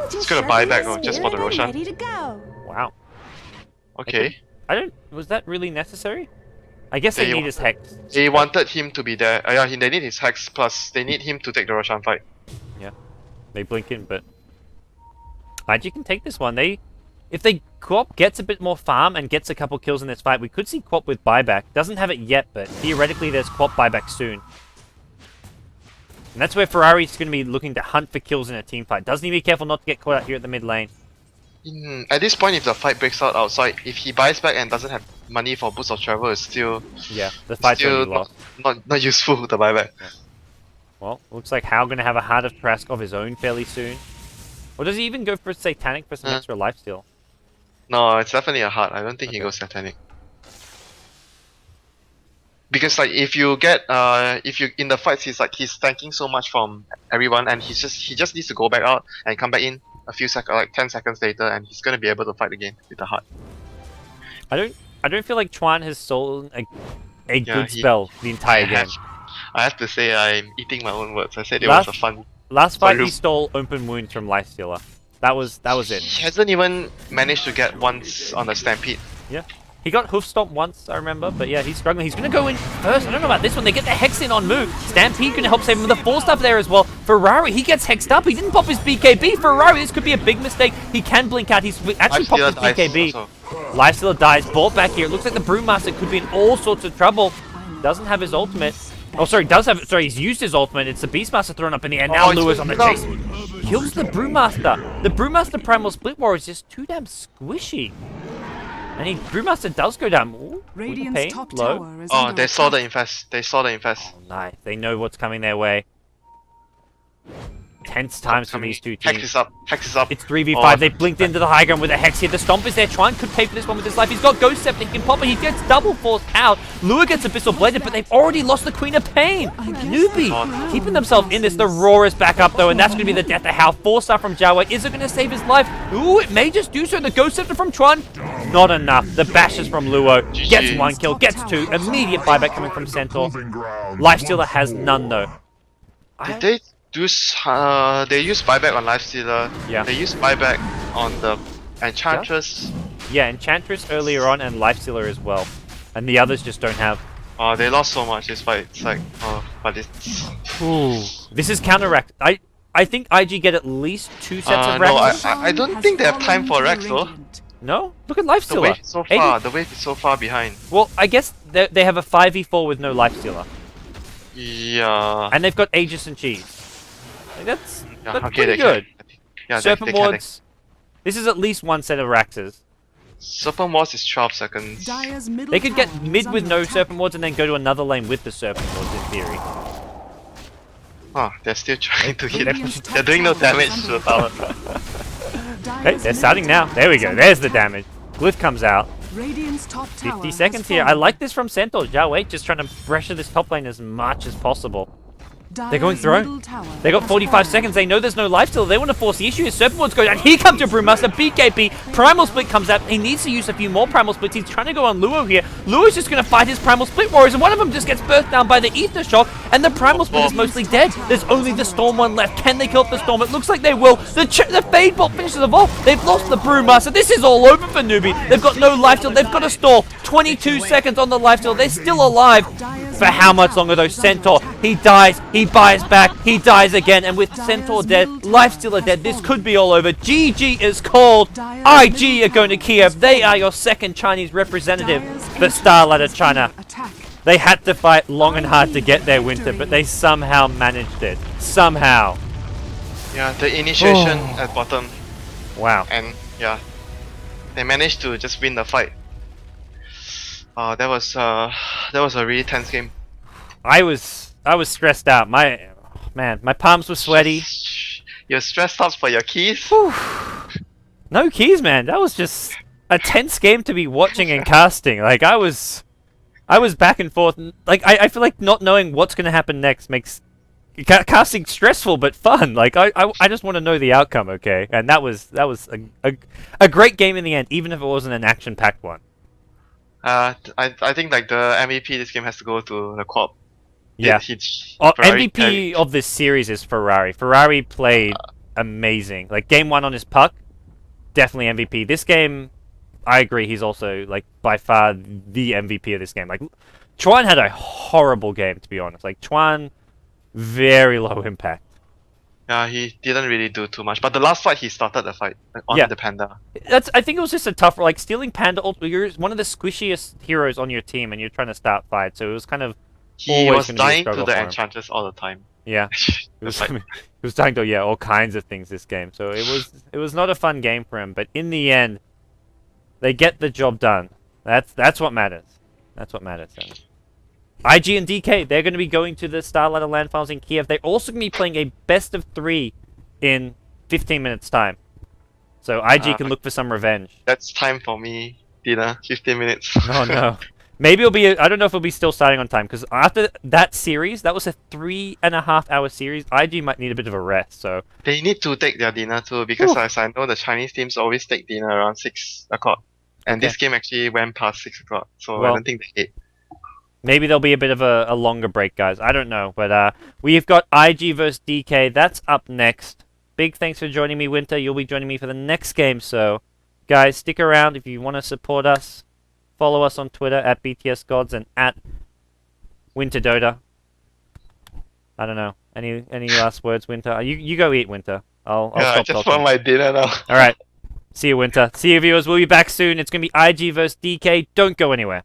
Just gonna shove buy in back, the just for the spirit and Roshan. ready to go. Wow. Okay. Was that really necessary? I guess they They need his hex. They wanted him to be there. Yeah, they need his hex, plus they need him to take the Roshan fight. Yeah. They blink in, but IG can take this one. If Quap gets a bit more farm and gets a couple kills in this fight, we could see Quap with buyback. Doesn't have it yet, but theoretically there's Quap buyback soon. And that's where Ferrari's going to be looking to hunt for kills in a team fight. Doesn't he be careful not to get caught out here at the mid lane? At this point, if the fight breaks out outside, if he buys back and doesn't have money for boost of travel, it's still the fight's still already lost. not useful to buy back. Yeah. Well, looks like Hao going to have a Heart of Trask of his own fairly soon. Or does he even go for Satanic for some extra lifesteal? No, it's definitely a heart. I don't think he goes Satanic. Because like if you in the fights he's tanking so much from everyone and he just needs to go back out and come back in a few seconds, like 10 seconds later, and he's gonna be able to fight again with the heart. I don't feel like Chuan has stolen a good spell the entire game. I have to say I'm eating my own words. I said it was a fun. Last fight he stole Open Wounds from Lifestealer. That was it. He hasn't even managed to get once on the Stampede. Yeah. He got Hoof Stomp once, I remember, but yeah, he's struggling. He's going to go in first. I don't know about this one. They get the Hex in on move. Stampede going to help save him with the 4-star there as well. Ferrari, he gets hexed up. He didn't pop his BKB. Ferrari, this could be a big mistake. He can blink out. He's actually popped his BKB. Lifestealer dies. Bought back here. It looks like the Brewmaster could be in all sorts of trouble. Doesn't have his ultimate. Oh, sorry, does have it. Sorry, he's used his ultimate. It's the Beastmaster thrown up in the air. Now Lewis on the chase. Kills the Brewmaster. The Brewmaster Primal Split War is just too damn squishy. And Brewmaster does go down. Ooh, Radiant's top low. tower is Oh, under they saw the attack. infest. They saw the infest. Oh, nice. They know what's coming their way. Tense times for these two teams. Hex is up. Hex is up. It's 3v5. Oh, They blinked into the high ground with a Hex here. The Stomp is there. Chuan could pay for this one with his life. He's got Ghost Scepter. He can pop it. He gets double forced out. Lua gets Abyssal Bladed, but they've already lost the Queen of Pain. Newbee keeping themselves in this. The Roar is back up, though, and that's going to be the death of Hao. 4-star from Jiawei. Is it going to save his life? Ooh, it may just do so. The Ghost Scepter from Chuan. Not enough. The Bashes from Luo. Gets 1 kill. Gets 2. Immediate buyback coming from Centaur. Lifestealer has none, though. Did they they use buyback on Lifestealer. Yeah. They use buyback on the Enchantress. Yeah, Enchantress earlier on and Lifestealer as well. And the others just don't have. Oh, they lost so much this fight. It's like, oh, but it's. Ooh. This is counteract. I think IG get at least 2 sets of no, racks. I don't think they have time for Rex though. No? Look at The Lifestealer. wave is so far. The wave is so far behind. Well, I guess they have a 5v4 with no Lifestealer. Yeah. And they've got Aegis and Cheese. Like, that's Okay, pretty they good. Yeah, Serpent they can. Wards. This is at least 1 set of Raxes. Serpent Wards is 12 seconds. Dire's middle They could get tower mid is with under no attack. Serpent Wards and then go to another lane with the Serpent Wards in theory. Oh, they're still trying to hit. Radiant's They're doing no top tower is damage to under the tower. Dire's Hey, they're middle starting now. tower There we is go. under There's the attack. damage. Glyph comes out. Radiant's top tower 50 has seconds here. I fallen. like this from Centaur. Jiawei just trying to pressure this top lane as much as possible. They're going Dire's through. middle tower They got has 45 fallen. seconds. They know there's no life still. They want to force the issue. His Serpent Wards go down. Here comes your Brewmaster. BKB. Primal Split comes out. He needs to use a few more Primal Splits. He's trying to go on Luo here. Luo's just going to fight his Primal Split Warriors, and one of them just gets burst down by the Ether Shock, and the Primal Split is mostly dead. There's only the Storm one left. Can they kill off the Storm? It looks like they will. The Fade Bolt finishes them off. They've lost the Brewmaster. This is all over for Newbee. They've got no life steal. They've got a stall. 22 seconds on the life steal. They're still alive. For how much longer though? Centaur, he dies, he buys back, he dies again, and with Centaur dead, Lifestealer dead, this could be all over. GG is called. IG are going to Kiev. They are your second Chinese representative for Starladder China. Attack. They had to fight long and hard to get their winter, but they somehow managed it. Somehow. Yeah, the initiation at bottom, Wow. and yeah, they managed to just win the fight. That was a really tense game. I was stressed out. My palms were sweaty. You're stressed out for your keys. No keys, man. That was just a tense game to be watching and casting. Like I was back and forth. Like I feel like not knowing what's going to happen next makes casting stressful but fun. Like I just want to know the outcome, okay? And that was a great game in the end, even if it wasn't an action-packed one. I think like the MVP this game has to go to the Quap. Yeah. Ferrari MVP of this series is Ferrari. Ferrari played amazing. Like game 1 on his puck, definitely MVP. This game, I agree, he's also like by far the MVP of this game. Like Chuan had a horrible game, to be honest. Like Chuan, very low impact. Yeah, he didn't really do too much. But the last fight, he started the fight on Yeah. the Panda. I think it was just a tough, like, stealing Panda ult. You're one of the squishiest heroes on your team, and you're trying to start fight, so it was kind of He always was going to be a dying to struggle the for him. Enchantress all the time. Yeah, it was. It's like, It was dying to all kinds of things this game. So it was not a fun game for him. But in the end, they get the job done. That's what matters. That's what matters. Then. IG and DK, they're going to be going to the Starladder LAN finals in Kiev. They're also going to be playing a best of 3 in 15 minutes time. So IG can look for some revenge. that's time for me, dinner. 15 minutes. Oh no. Maybe it'll be. I don't know if it'll be still starting on time because after that series, that was a 3.5-hour series. IG might need a bit of a rest. So They need to take their dinner too because as I know, the Chinese teams always take dinner around 6 o'clock. And Okay. this game actually went past 6 o'clock, so Well, I don't think they ate. maybe there'll be a bit of a longer break, guys. I don't know, but we've got IG versus DK. That's up next. Big thanks for joining me, Winter. You'll be joining me for the next game. So, guys, stick around if you want to support us. Follow us on Twitter at BTSGods and at WinterDota. I don't know. Any last words, Winter? You go eat, Winter. I'll Yeah, I stop just talking. want my dinner now. All right. See you, Winter. See you, viewers. We'll be back soon. It's going to be IG versus DK. Don't go anywhere.